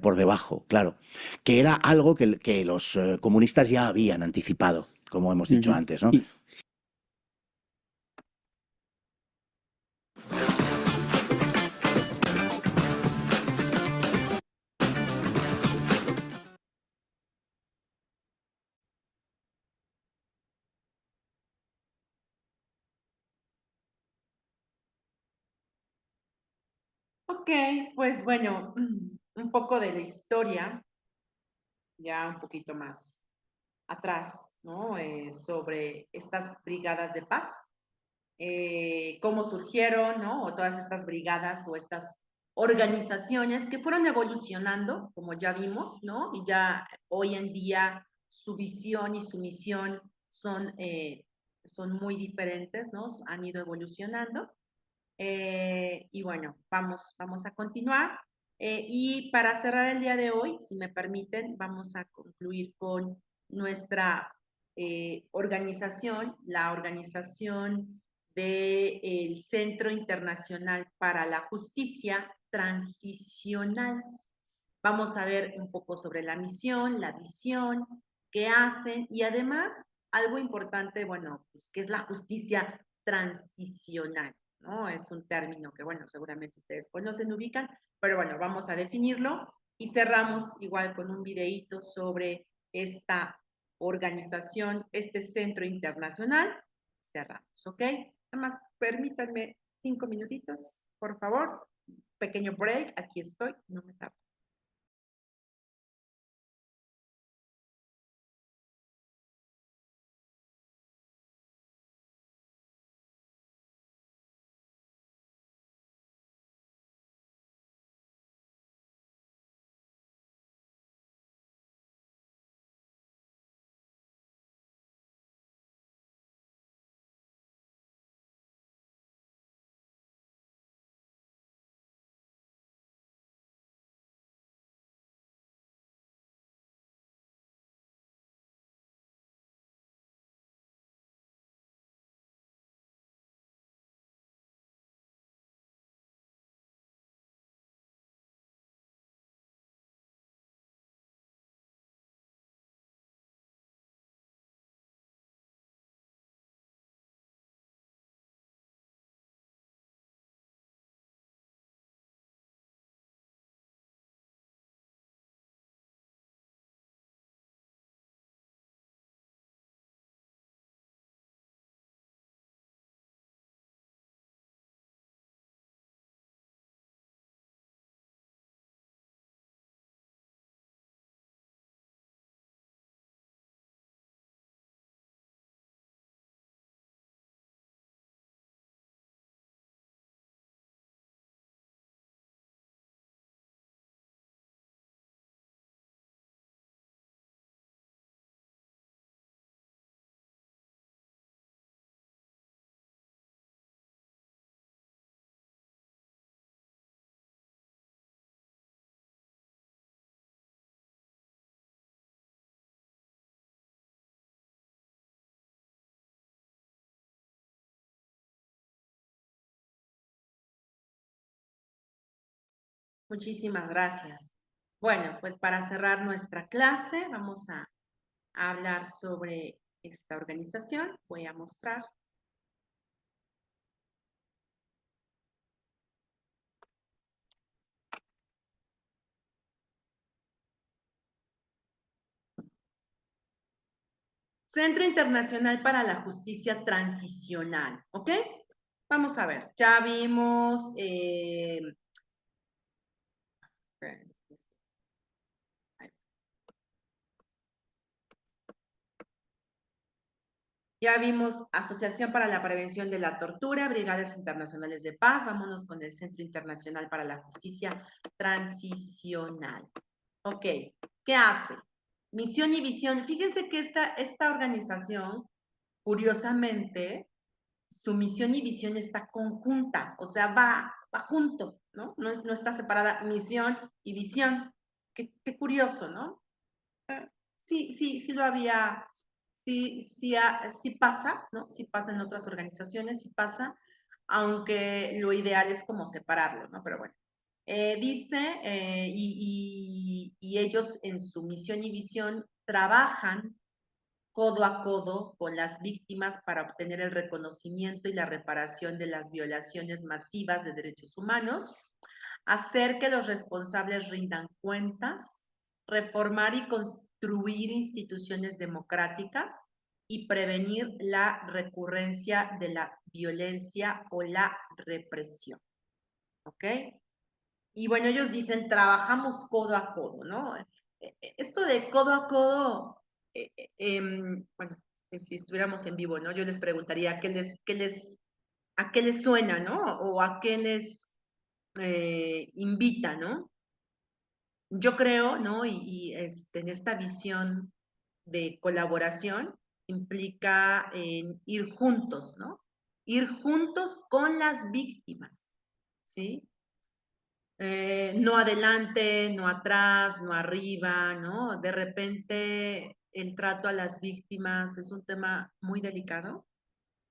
por debajo, claro, que era algo que los comunistas ya habían anticipado, como hemos dicho antes, ¿no? Ok, pues bueno, un poco de la historia, ya un poquito más atrás, ¿no? Sobre estas brigadas de paz, cómo surgieron, ¿no? O todas estas brigadas o estas organizaciones que fueron evolucionando, como ya vimos, ¿no? Y ya hoy en día su visión y su misión son muy diferentes, ¿no? Han ido evolucionando. Y bueno, vamos a continuar. Y para cerrar el día de hoy, si me permiten, vamos a concluir con nuestra organización, la organización del Centro Internacional para la Justicia Transicional. Vamos a ver un poco sobre la misión, la visión, qué hacen y además algo importante, bueno, pues qué es la justicia transicional, ¿no? Es un término que, bueno, seguramente ustedes conocen, ubican, pero bueno, vamos a definirlo y cerramos igual con un videíto sobre esta organización, este centro internacional. Cerramos, ¿ok? Nada más permítanme 5 minutitos, por favor. Pequeño break, aquí estoy, no me tardo. Muchísimas gracias. Bueno, pues para cerrar nuestra clase, vamos a hablar sobre esta organización. Voy a mostrar. Centro Internacional para la Justicia Transicional, ¿ok? Vamos a ver, ya vimos... Ya vimos Asociación para la Prevención de la Tortura, Brigadas Internacionales de Paz. Vámonos con el Centro Internacional para la Justicia Transicional. Ok, ¿qué hace? Misión y visión. Fíjense que esta organización, curiosamente, su misión y visión está conjunta, o sea, va junto, ¿no? No está separada misión y visión. Qué curioso, ¿no? Sí lo había, sí pasa, ¿no? Sí pasa en otras organizaciones, sí pasa, aunque lo ideal es como separarlo, ¿no? Pero bueno. Dice, y ellos en su misión y visión trabajan codo a codo con las víctimas para obtener el reconocimiento y la reparación de las violaciones masivas de derechos humanos, hacer que los responsables rindan cuentas, reformar y construir instituciones democráticas y prevenir la recurrencia de la violencia o la represión. ¿Ok? Y bueno, ellos dicen, trabajamos codo a codo, ¿no? Esto de codo a codo, bueno, si estuviéramos en vivo, ¿no? Yo les preguntaría a qué les suena, ¿no? O a qué les invita, ¿no? Yo creo, ¿no? En esta visión de colaboración implica en ir juntos, ¿no? ir juntos con las víctimas, ¿sí? No adelante, no atrás, no arriba, ¿no? De repente el trato a las víctimas es un tema muy delicado,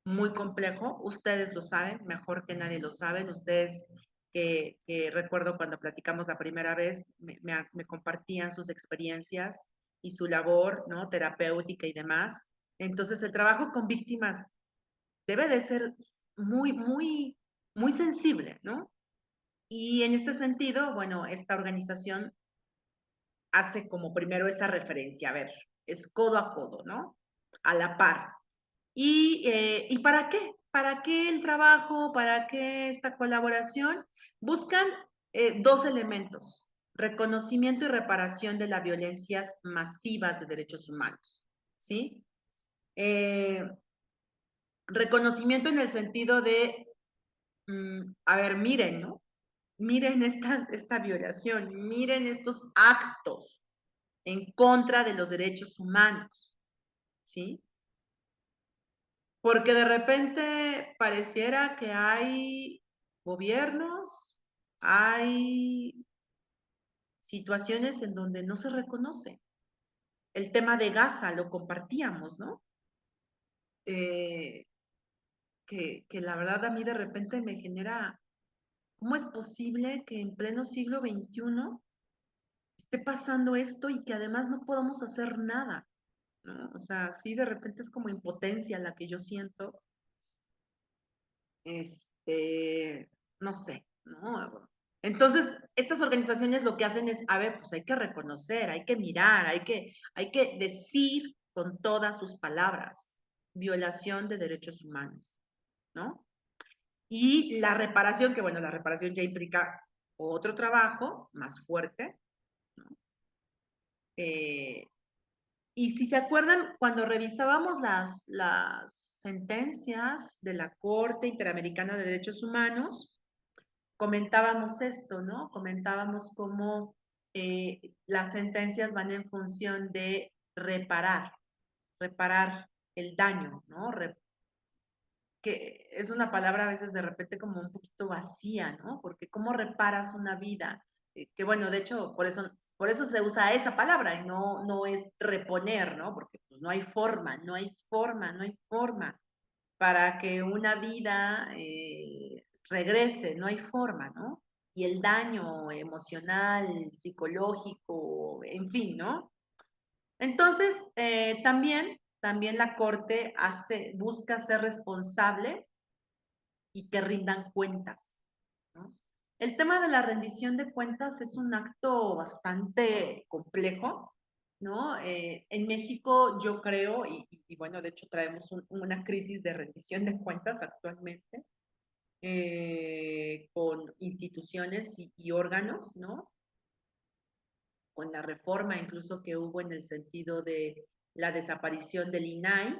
muy complejo. Ustedes lo saben, mejor que nadie lo saben. Ustedes que recuerdo cuando platicamos la primera vez, me compartían sus experiencias y su labor, ¿no? Terapéutica y demás. Entonces, el trabajo con víctimas debe de ser muy, muy, muy sensible, ¿no? Y en este sentido, bueno, esta organización hace como primero esa referencia, a ver, es codo a codo, ¿no? A la par. ¿Y para qué? ¿Para qué el trabajo? ¿Para qué esta colaboración? Buscan dos elementos: reconocimiento y reparación de las violencias masivas de derechos humanos, ¿sí? Reconocimiento en el sentido de, a ver, miren, ¿no? Miren esta violación, miren estos actos en contra de los derechos humanos, ¿sí? Porque de repente pareciera que hay gobiernos, hay situaciones en donde no se reconoce. El tema de Gaza lo compartíamos, ¿no? Que la verdad a mí de repente me genera, ¿cómo es posible que en pleno siglo XXI esté pasando esto y que además no podamos hacer nada, ¿no? O sea, sí, de repente es como impotencia la que yo siento. No sé, ¿no? Entonces, estas organizaciones lo que hacen es, a ver, pues hay que reconocer, hay que mirar, hay que decir con todas sus palabras, violación de derechos humanos, ¿no? Y la reparación, que bueno, la reparación ya implica otro trabajo más fuerte, ¿no? Y si se acuerdan, cuando revisábamos las sentencias de la Corte Interamericana de Derechos Humanos, comentábamos esto, ¿no? Comentábamos cómo las sentencias van en función de reparar el daño, ¿no? Que es una palabra a veces de repente como un poquito vacía, ¿no? Porque ¿cómo reparas una vida? Que bueno, de hecho, por eso se usa esa palabra y no es reponer, ¿no? Porque pues, no hay forma, no hay forma, no hay forma para que una vida regrese, no hay forma, ¿no? Y el daño emocional, psicológico, en fin, ¿no? Entonces, también la Corte busca ser responsable y que rindan cuentas, ¿no? El tema de la rendición de cuentas es un acto bastante complejo, ¿no? En México yo creo, y bueno, de hecho traemos una crisis de rendición de cuentas actualmente, con instituciones y órganos, ¿no? Con la reforma incluso que hubo en el sentido de la desaparición del INAI,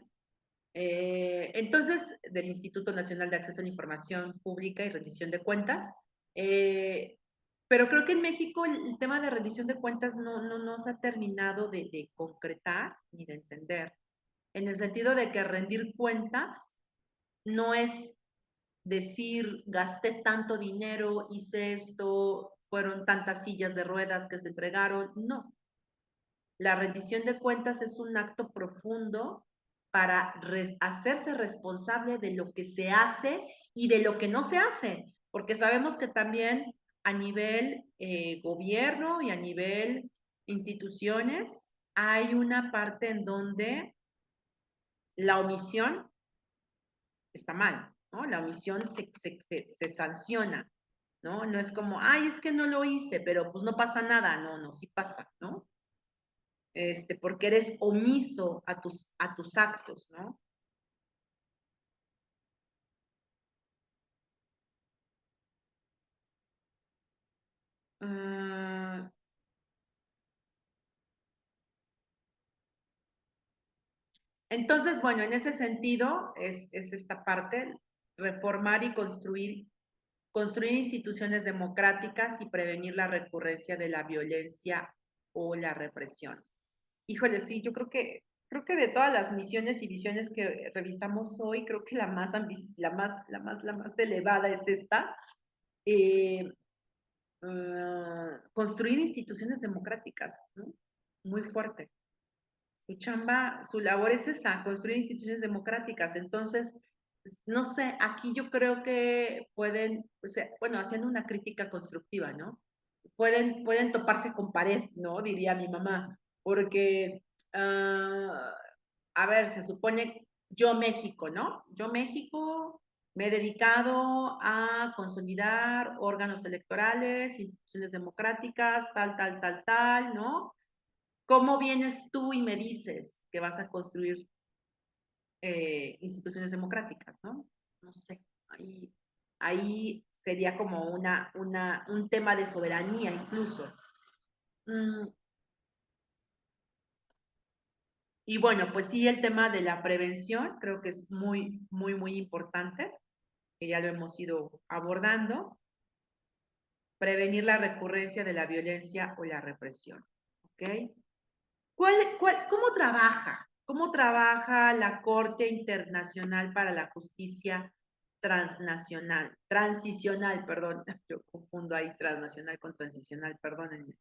entonces, del Instituto Nacional de Acceso a la Información Pública y Rendición de Cuentas. Pero creo que en México el tema de rendición de cuentas no se ha terminado de concretar ni de entender, en el sentido de que rendir cuentas no es decir, gasté tanto dinero, hice esto, fueron tantas sillas de ruedas que se entregaron. No. La rendición de cuentas es un acto profundo para hacerse responsable de lo que se hace y de lo que no se hace, porque sabemos que también a nivel gobierno y a nivel instituciones hay una parte en donde la omisión está mal, ¿no? La omisión se sanciona, ¿no? No es como, ay, es que no lo hice, pero pues no pasa nada. No, sí pasa, ¿no? Porque eres omiso a tus actos, ¿no? Entonces, bueno, en ese sentido es esta parte, reformar y construir instituciones democráticas y prevenir la recurrencia de la violencia o la represión. Híjole, sí, yo creo que creo que de todas las misiones y visiones que revisamos hoy, creo que la más elevada es esta. Construir instituciones democráticas, ¿no? Muy fuerte. Su chamba, su labor es esa, construir instituciones democráticas. Entonces, no sé, aquí yo creo que pueden, o sea, bueno, haciendo una crítica constructiva, ¿no? Pueden toparse con pared, ¿no? Diría mi mamá, porque, a ver, se supone, yo México, ¿no? Yo México me he dedicado a consolidar órganos electorales, instituciones democráticas, tal, ¿no? ¿Cómo vienes tú y me dices que vas a construir instituciones democráticas, ¿no? No sé, ahí sería como un tema de soberanía incluso. Y bueno, pues sí, el tema de la prevención creo que es muy importante, que ya lo hemos ido abordando. Prevenir la recurrencia de la violencia o la represión, ¿ok? ¿Cómo trabaja? ¿Cómo trabaja la Corte Internacional para la Justicia transicional, perdón, yo confundo ahí transnacional con transicional, perdónenme.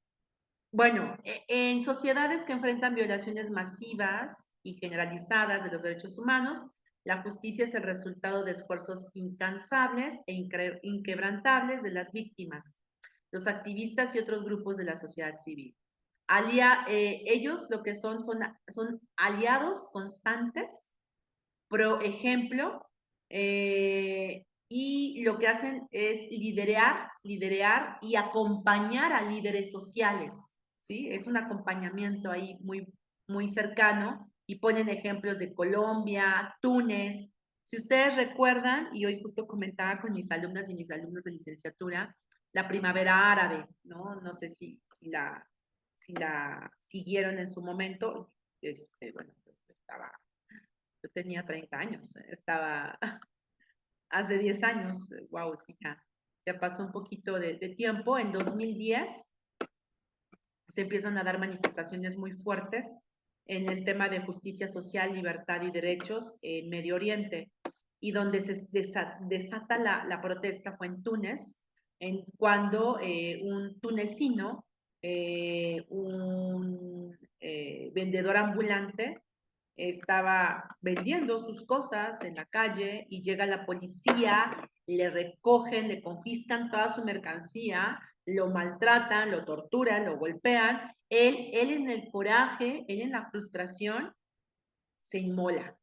Bueno, en sociedades que enfrentan violaciones masivas y generalizadas de los derechos humanos, la justicia es el resultado de esfuerzos incansables e inquebrantables de las víctimas, los activistas y otros grupos de la sociedad civil. Ellos lo que son aliados constantes, pro ejemplo, y lo que hacen es liderar y acompañar a líderes sociales, ¿sí? Es un acompañamiento ahí muy cercano, y ponen ejemplos de Colombia, Túnez. Si ustedes recuerdan, y hoy justo comentaba con mis alumnas y mis alumnos de licenciatura, la primavera árabe, ¿no? No sé si la siguieron en su momento. Bueno, yo tenía 30 años, estaba hace 10 años, wow, sí, ya pasó un poquito de tiempo. En 2010 se empiezan a dar manifestaciones muy fuertes en el tema de justicia social, libertad y derechos en Medio Oriente, y donde se desata la protesta fue en Túnez, cuando un tunecino, un vendedor ambulante, estaba vendiendo sus cosas en la calle y llega la policía, le recogen, le confiscan toda su mercancía, lo maltratan, lo torturan, lo golpean. Él en el coraje, él en la frustración, se inmola,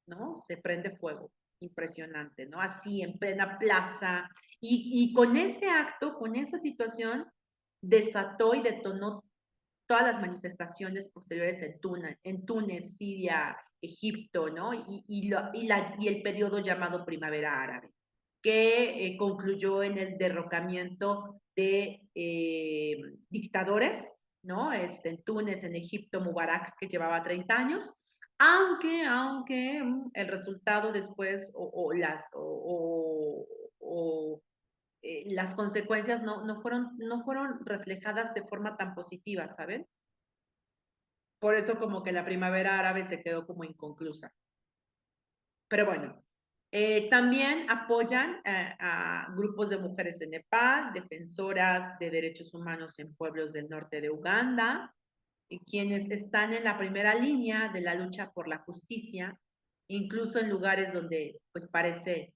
¿no? Se prende fuego. Impresionante, ¿no? Así, en plena plaza. Y con ese acto, con esa situación, desató y detonó todas las manifestaciones posteriores en Túnez, Siria, Egipto, ¿no? Y el periodo llamado Primavera Árabe, que concluyó en el derrocamiento de dictadores, ¿no? En Túnez, en Egipto, Mubarak, que llevaba 30 años, aunque el resultado después las consecuencias no fueron reflejadas de forma tan positiva, ¿saben? Por eso como que la primavera árabe se quedó como inconclusa. Pero bueno, también apoyan a grupos de mujeres en Nepal, defensoras de derechos humanos en pueblos del norte de Uganda, y quienes están en la primera línea de la lucha por la justicia, incluso en lugares donde pues parece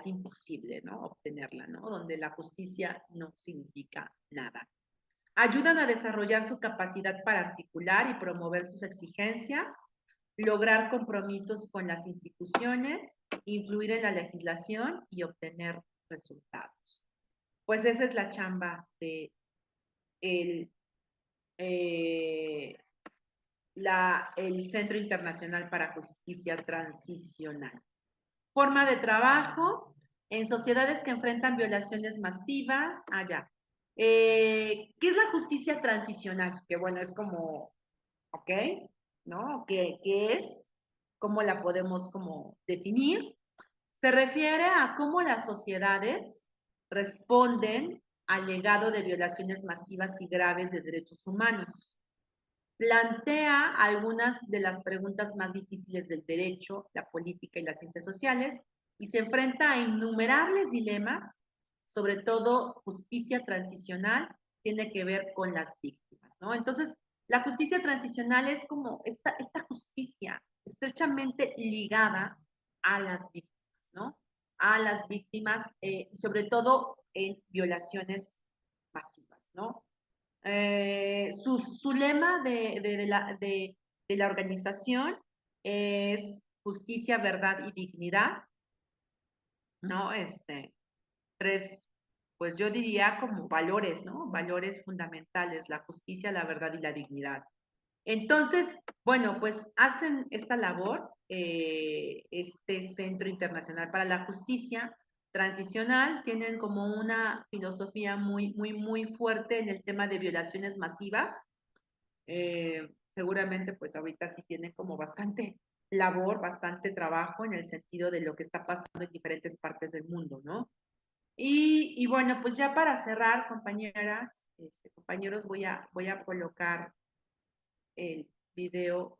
imposible, ¿no? Obtenerla, ¿no? Donde la justicia no significa nada. Ayudan a desarrollar su capacidad para articular y promover sus exigencias, lograr compromisos con las instituciones, influir en la legislación y obtener resultados. Pues esa es la chamba de el Centro Internacional para Justicia Transicional. Forma de trabajo en sociedades que enfrentan violaciones masivas. ¿Qué es la justicia transicional? Que bueno, es como, ¿ok? ¿No? ¿Qué es? ¿Cómo la podemos como definir? Se refiere a cómo las sociedades responden al legado de violaciones masivas y graves de derechos humanos. plantea algunas de las preguntas más difíciles del derecho, la política y las ciencias sociales, y se enfrenta a innumerables dilemas, sobre todo justicia transicional, tiene que ver con las víctimas, ¿no? Entonces, la justicia transicional es como esta justicia estrechamente ligada a las víctimas, ¿no? A las víctimas, sobre todo en violaciones masivas, ¿no? Su lema de la organización es justicia, verdad y dignidad, ¿no? Tres, pues yo diría como valores, ¿no? Valores fundamentales, la justicia, la verdad y la dignidad. Entonces, bueno, pues hacen esta labor, este Centro Internacional para la Justicia Transicional, tienen como una filosofía muy fuerte en el tema de violaciones masivas. Seguramente, pues ahorita sí tienen como bastante labor, bastante trabajo en el sentido de lo que está pasando en diferentes partes del mundo, ¿no? Y bueno, pues ya para cerrar, compañeras, compañeros, voy a colocar el video.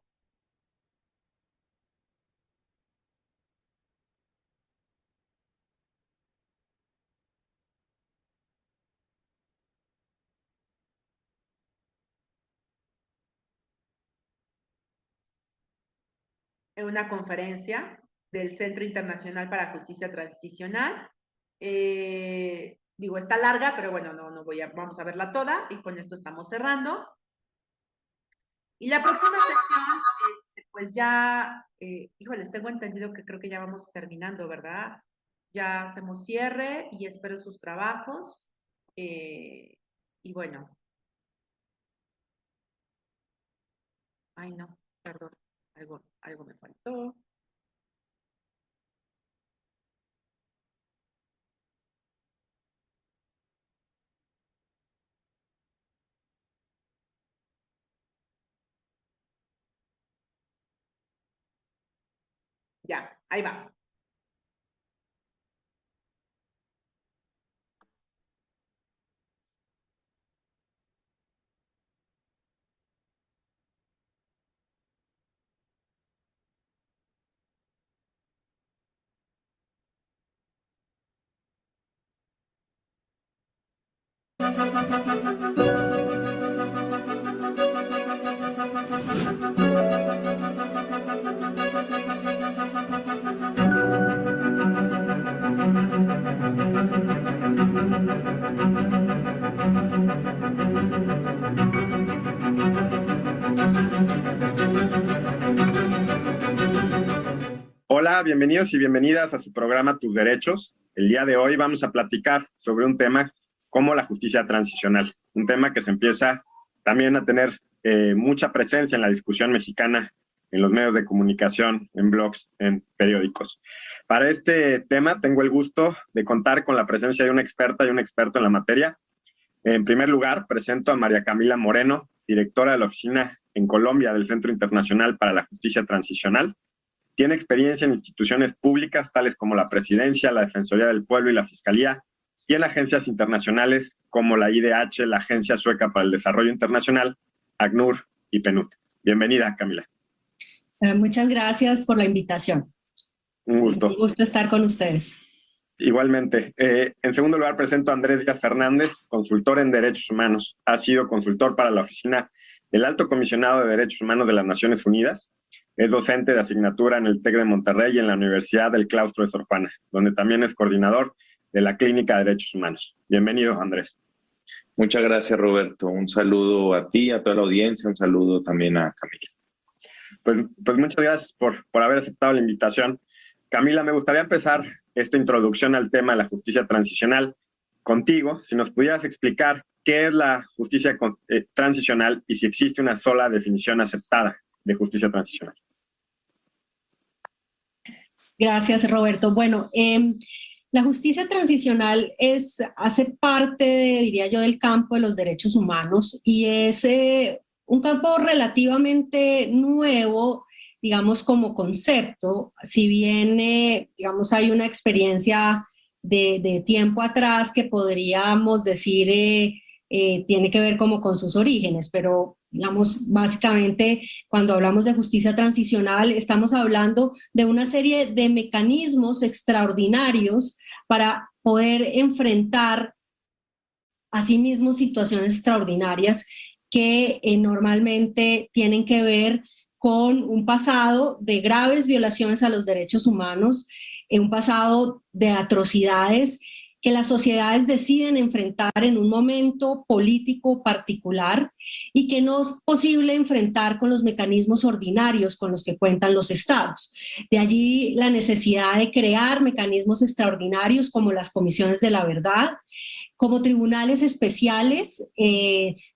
En una conferencia del Centro Internacional para Justicia Transicional. Digo, está larga, pero bueno, vamos a verla toda y con esto estamos cerrando. Y la próxima sesión, pues ya, híjoles, tengo entendido que creo que ya vamos terminando, ¿verdad? Ya hacemos cierre y espero sus trabajos. Y bueno. Ay, no, perdón, algo me faltó. Ya, ahí va. Hola, bienvenidos y bienvenidas a su programa Tus Derechos. El día de hoy vamos a platicar sobre un tema como la justicia transicional, un tema que se empieza también a tener mucha presencia en la discusión mexicana, en los medios de comunicación, en blogs, en periódicos. Para este tema tengo el gusto de contar con la presencia de una experta y un experto en la materia. En primer lugar, presento a María Camila Moreno, directora de la oficina en Colombia del Centro Internacional para la Justicia Transicional. Tiene experiencia en instituciones públicas tales como la Presidencia, la Defensoría del Pueblo y la Fiscalía, y en agencias internacionales como la IDH, la Agencia Sueca para el Desarrollo Internacional, ACNUR y PNUD. Bienvenida, Camila. Muchas gracias por la invitación. Un gusto. Un gusto estar con ustedes. Igualmente. En segundo lugar, presento a Andrés Díaz Fernández, consultor en Derechos Humanos. Ha sido consultor para la Oficina del Alto Comisionado de Derechos Humanos de las Naciones Unidas. Es docente de asignatura en el TEC de Monterrey y en la Universidad del Claustro de Sor Juana, donde también es coordinador de la Clínica de Derechos Humanos. Bienvenido, Andrés. Muchas gracias, Roberto. Un saludo a ti, a toda la audiencia, un saludo también a Camila. Pues muchas gracias por haber aceptado la invitación. Camila, me gustaría empezar esta introducción al tema de la justicia transicional contigo. Si nos pudieras explicar qué es la justicia transicional y si existe una sola definición aceptada de justicia transicional. Gracias, Roberto. Bueno, la justicia transicional hace parte, diría yo, del campo de los derechos humanos y es un campo relativamente nuevo, digamos, como concepto. Si bien, digamos, hay una experiencia de tiempo atrás que podríamos decir tiene que ver como con sus orígenes, pero Digamos, básicamente, cuando hablamos de justicia transicional, estamos hablando de una serie de mecanismos extraordinarios para poder enfrentar asimismo situaciones extraordinarias que normalmente tienen que ver con un pasado de graves violaciones a los derechos humanos, un pasado de atrocidades que las sociedades deciden enfrentar en un momento político particular y que no es posible enfrentar con los mecanismos ordinarios con los que cuentan los estados. De allí la necesidad de crear mecanismos extraordinarios como las comisiones de la verdad, como tribunales especiales,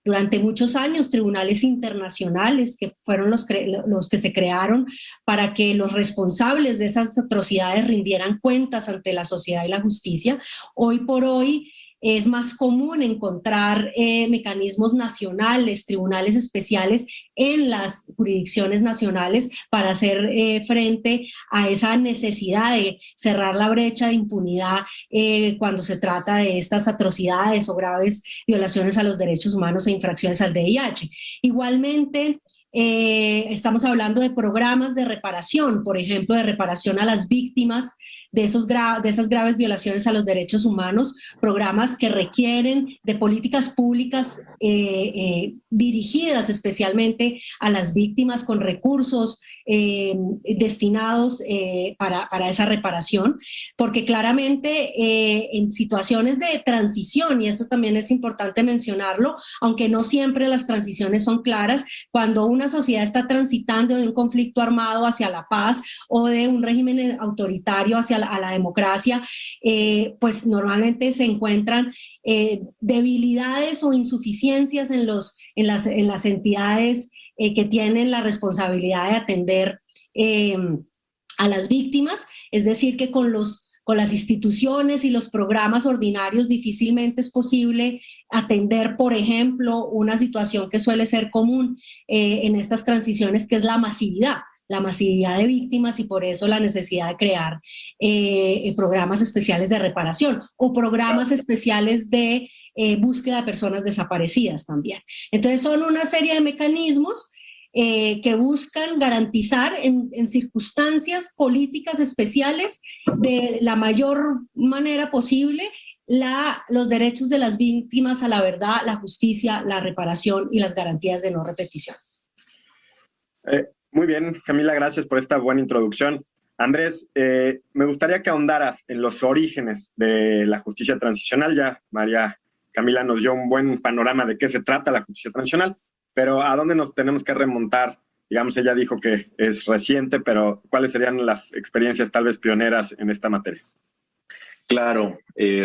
durante muchos años tribunales internacionales que fueron los que se crearon para que los responsables de esas atrocidades rindieran cuentas ante la sociedad y la justicia. Hoy por hoy es más común encontrar mecanismos nacionales, tribunales especiales en las jurisdicciones nacionales para hacer frente a esa necesidad de cerrar la brecha de impunidad cuando se trata de estas atrocidades o graves violaciones a los derechos humanos e infracciones al VIH. Igualmente, estamos hablando de programas de reparación, por ejemplo, de reparación a las víctimas de esas graves violaciones a los derechos humanos, programas que requieren de políticas públicas dirigidas especialmente a las víctimas con recursos destinados para esa reparación, porque claramente en situaciones de transición, y eso también es importante mencionarlo, aunque no siempre las transiciones son claras, cuando una sociedad está transitando de un conflicto armado hacia la paz o de un régimen autoritario hacia la democracia, pues normalmente se encuentran debilidades o insuficiencias en las entidades que tienen la responsabilidad de atender a las víctimas, es decir, que con las instituciones y los programas ordinarios difícilmente es posible atender, por ejemplo, una situación que suele ser común en estas transiciones, que es la masividad de víctimas, y por eso la necesidad de crear programas especiales de reparación o programas especiales de búsqueda de personas desaparecidas también. Entonces son una serie de mecanismos que buscan garantizar en circunstancias políticas especiales de la mayor manera posible los derechos de las víctimas a la verdad, la justicia, la reparación y las garantías de no repetición. Muy bien, Camila, gracias por esta buena introducción. Andrés, me gustaría que ahondaras en los orígenes de la justicia transicional. Ya María Camila nos dio un buen panorama de qué se trata la justicia transicional, pero ¿a dónde nos tenemos que remontar? Digamos, ella dijo que es reciente, pero ¿cuáles serían las experiencias tal vez pioneras en esta materia? Claro,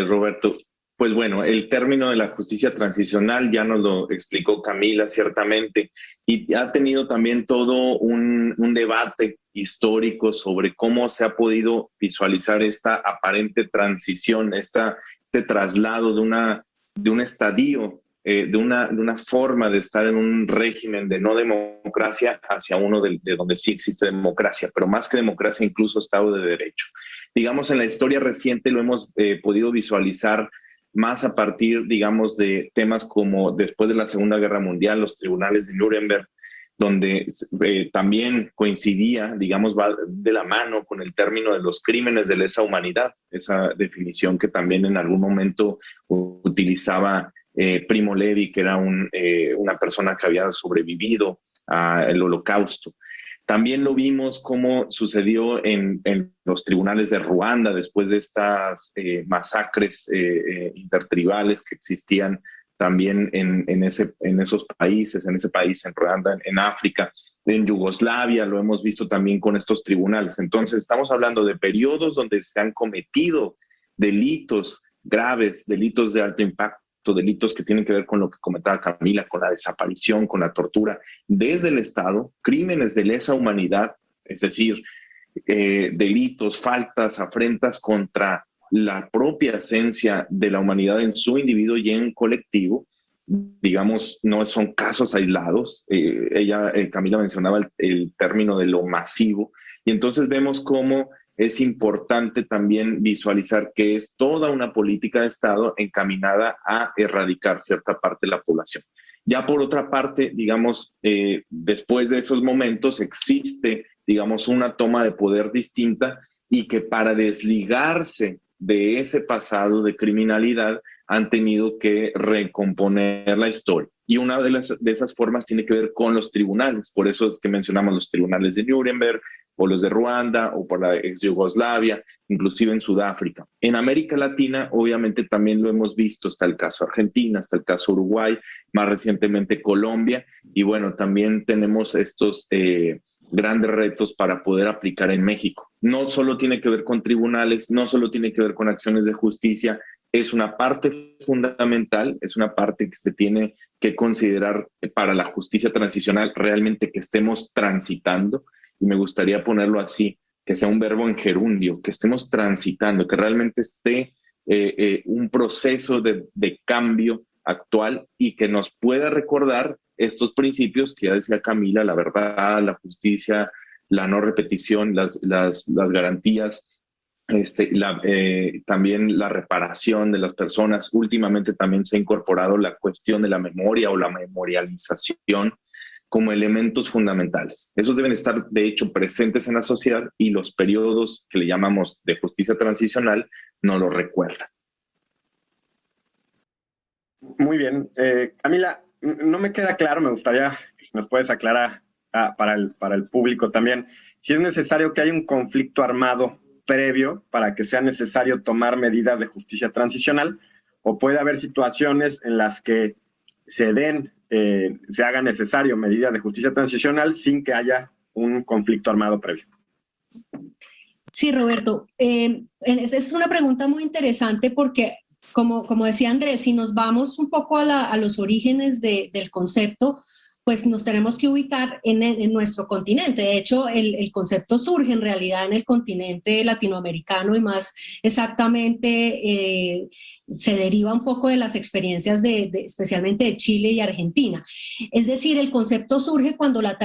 Roberto. Pues bueno, el término de la justicia transicional ya nos lo explicó Camila ciertamente, y ha tenido también todo un debate histórico sobre cómo se ha podido visualizar esta aparente transición, este traslado de un estadio, de una forma de estar en un régimen de no democracia hacia uno de donde sí existe democracia, pero más que democracia, incluso Estado de Derecho. Digamos, en la historia reciente lo hemos podido visualizar más a partir, digamos, de temas como después de la Segunda Guerra Mundial, los tribunales de Nuremberg, donde también coincidía, digamos, va de la mano con el término de los crímenes de lesa humanidad, esa definición que también en algún momento utilizaba Primo Levi, que era una persona que había sobrevivido al Holocausto. También lo vimos cómo sucedió en los tribunales de Ruanda después de estas masacres intertribales que existían también en esos países, en ese país, en Ruanda, en África, en Yugoslavia, lo hemos visto también con estos tribunales. Entonces estamos hablando de periodos donde se han cometido delitos graves, delitos de alto impacto, delitos que tienen que ver con lo que comentaba Camila, con la desaparición, con la tortura, desde el Estado, crímenes de lesa humanidad, es decir, delitos, faltas, afrentas contra la propia esencia de la humanidad en su individuo y en colectivo. Digamos, no son casos aislados. Camila mencionaba el término de lo masivo, y entonces vemos cómo es importante también visualizar que es toda una política de Estado encaminada a erradicar cierta parte de la población. Ya por otra parte, digamos, después de esos momentos existe, digamos, una toma de poder distinta y que para desligarse de ese pasado de criminalidad han tenido que recomponer la historia. Y una de esas formas tiene que ver con los tribunales. Por eso es que mencionamos los tribunales de Nuremberg o los de Ruanda o por la ex Yugoslavia, inclusive en Sudáfrica. En América Latina, obviamente también lo hemos visto, está el caso Argentina, está el caso Uruguay, más recientemente Colombia, y bueno, también tenemos estos grandes retos para poder aplicar en México. No solo tiene que ver con tribunales, no solo tiene que ver con acciones de justicia, es una parte fundamental, es una parte que se tiene que considerar para la justicia transicional, realmente que estemos transitando, y me gustaría ponerlo así, que sea un verbo en gerundio, que estemos transitando, que realmente esté un proceso de cambio actual y que nos pueda recordar estos principios que ya decía Camila, la verdad, la justicia, la no repetición, las garantías, también la reparación de las personas. Últimamente también se ha incorporado la cuestión de la memoria o la memorialización como elementos fundamentales. Esos deben estar, de hecho, presentes en la sociedad y los periodos que le llamamos de justicia transicional no lo recuerdan. Muy bien. Camila, no me queda claro, me gustaría que nos puedes aclarar para el público también, si es necesario que haya un conflicto armado previo para que sea necesario tomar medidas de justicia transicional, o puede haber situaciones en las que se haga necesario medidas de justicia transicional sin que haya un conflicto armado previo. Sí, Roberto, es una pregunta muy interesante porque, como decía Andrés, si nos vamos un poco a los orígenes del concepto, pues nos tenemos que ubicar en nuestro continente. De hecho, el concepto surge en realidad en el continente latinoamericano y más exactamente se deriva un poco de las experiencias especialmente de Chile y Argentina. Es decir, el concepto surge cuando la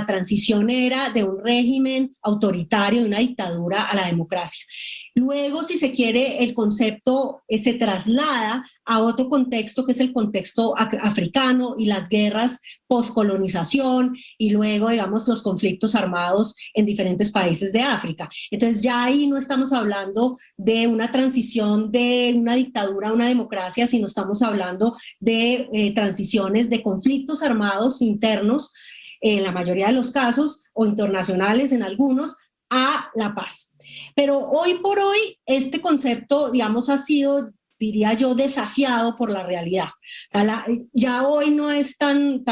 transición era de un régimen autoritario, de una dictadura a la democracia. Luego, si se quiere, el concepto se traslada a otro contexto que es el contexto africano y las guerras postcolonización y luego, digamos, los conflictos armados en diferentes países de África. Entonces ya ahí no estamos hablando de una transición de una dictadura a una democracia, sino estamos hablando de transiciones de conflictos armados internos, en la mayoría de los casos, o internacionales en algunos, a la paz. Pero hoy por hoy este concepto, digamos, ha sido, diría yo, desafiado por la realidad. O sea, ya hoy no es tan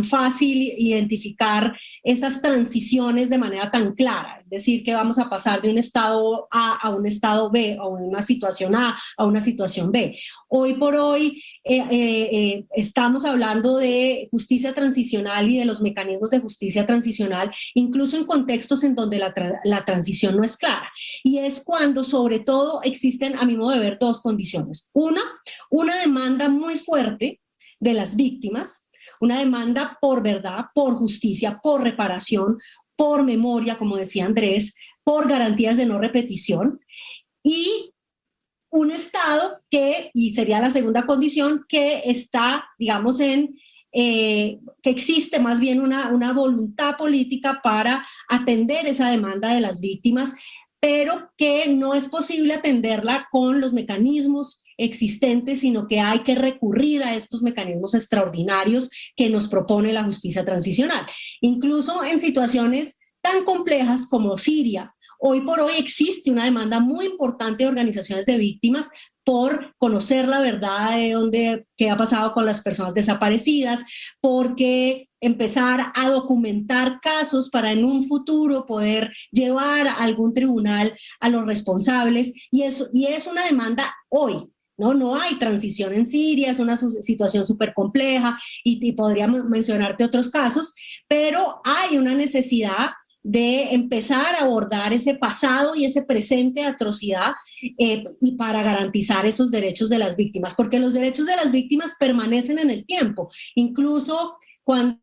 fácil identificar esas transiciones de manera tan clara. Es decir, que vamos a pasar de un estado A a un estado B, o de una situación A a una situación B. Hoy por hoy estamos hablando de justicia transicional y de los mecanismos de justicia transicional, incluso en contextos en donde la transición no es clara. Y es cuando, sobre todo, existen, a mi modo de ver, dos condiciones. Una demanda muy fuerte de las víctimas, una demanda por verdad, por justicia, por reparación, por memoria, como decía Andrés, por garantías de no repetición, y un Estado que, y sería la segunda condición, que está, digamos, que existe más bien una voluntad política para atender esa demanda de las víctimas, pero que no es posible atenderla con los mecanismos existentes, sino que hay que recurrir a estos mecanismos extraordinarios que nos propone la justicia transicional. Incluso en situaciones tan complejas como Siria, hoy por hoy existe una demanda muy importante de organizaciones de víctimas por conocer la verdad de qué ha pasado con las personas desaparecidas, porque empezar a documentar casos para en un futuro poder llevar a algún tribunal a los responsables, y es una demanda hoy. No hay transición en Siria, es una situación súper compleja y podríamos mencionarte otros casos, pero hay una necesidad de empezar a abordar ese pasado y ese presente de atrocidad y para garantizar esos derechos de las víctimas, porque los derechos de las víctimas permanecen en el tiempo, incluso cuando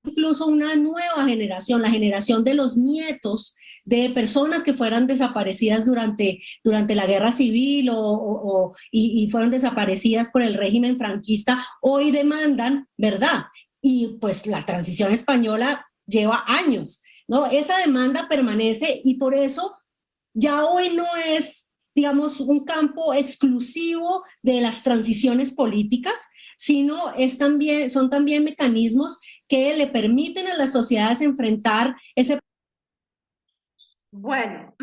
incluso una nueva generación, la generación de los nietos de personas que fueran desaparecidas durante la guerra civil y fueron desaparecidas por el régimen franquista, hoy demandan verdad. Y pues la transición española lleva años, ¿no? Esa demanda permanece y por eso ya hoy no es, digamos, un campo exclusivo de las transiciones políticas, sino son también mecanismos que le permiten a las sociedades enfrentar ese... Bueno,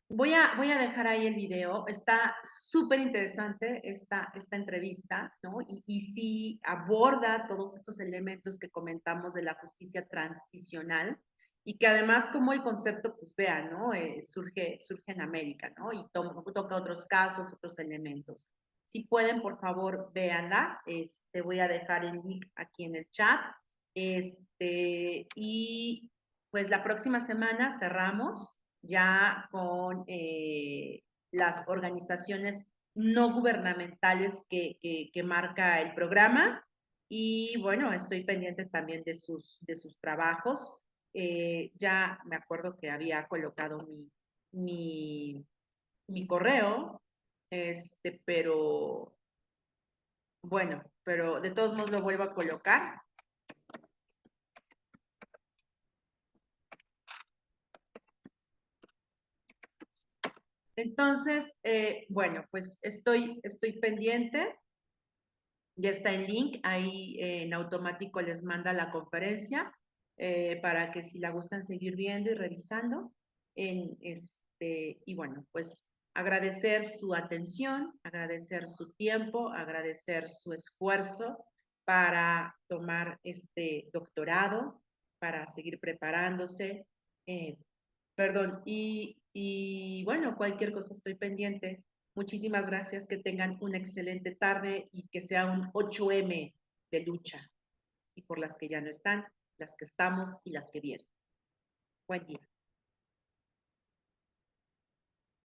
voy a dejar ahí el video. Está súper interesante esta entrevista, ¿no? Y sí aborda todos estos elementos que comentamos de la justicia transicional y que además como el concepto, pues vean, ¿no? Surge en América, ¿no? Y toca otros casos, otros elementos. Si pueden, por favor, véanla. Voy a dejar el link aquí en el chat. Y pues la próxima semana cerramos ya con las organizaciones no gubernamentales que marca el programa. Y bueno, estoy pendiente también de sus trabajos. Ya me acuerdo que había colocado mi correo, pero bueno, pero de todos modos lo vuelvo a colocar. Entonces, bueno, pues estoy pendiente. Ya está el link, ahí en automático les manda la conferencia para que si la gustan seguir viendo y revisando. Y bueno, pues agradecer su atención, agradecer su tiempo, agradecer su esfuerzo para tomar este doctorado, para seguir preparándose. Perdón, y bueno, cualquier cosa estoy pendiente. Muchísimas gracias, que tengan una excelente tarde y que sea un 8M de lucha. Y por las que ya no están, las que estamos y las que vienen. Buen día.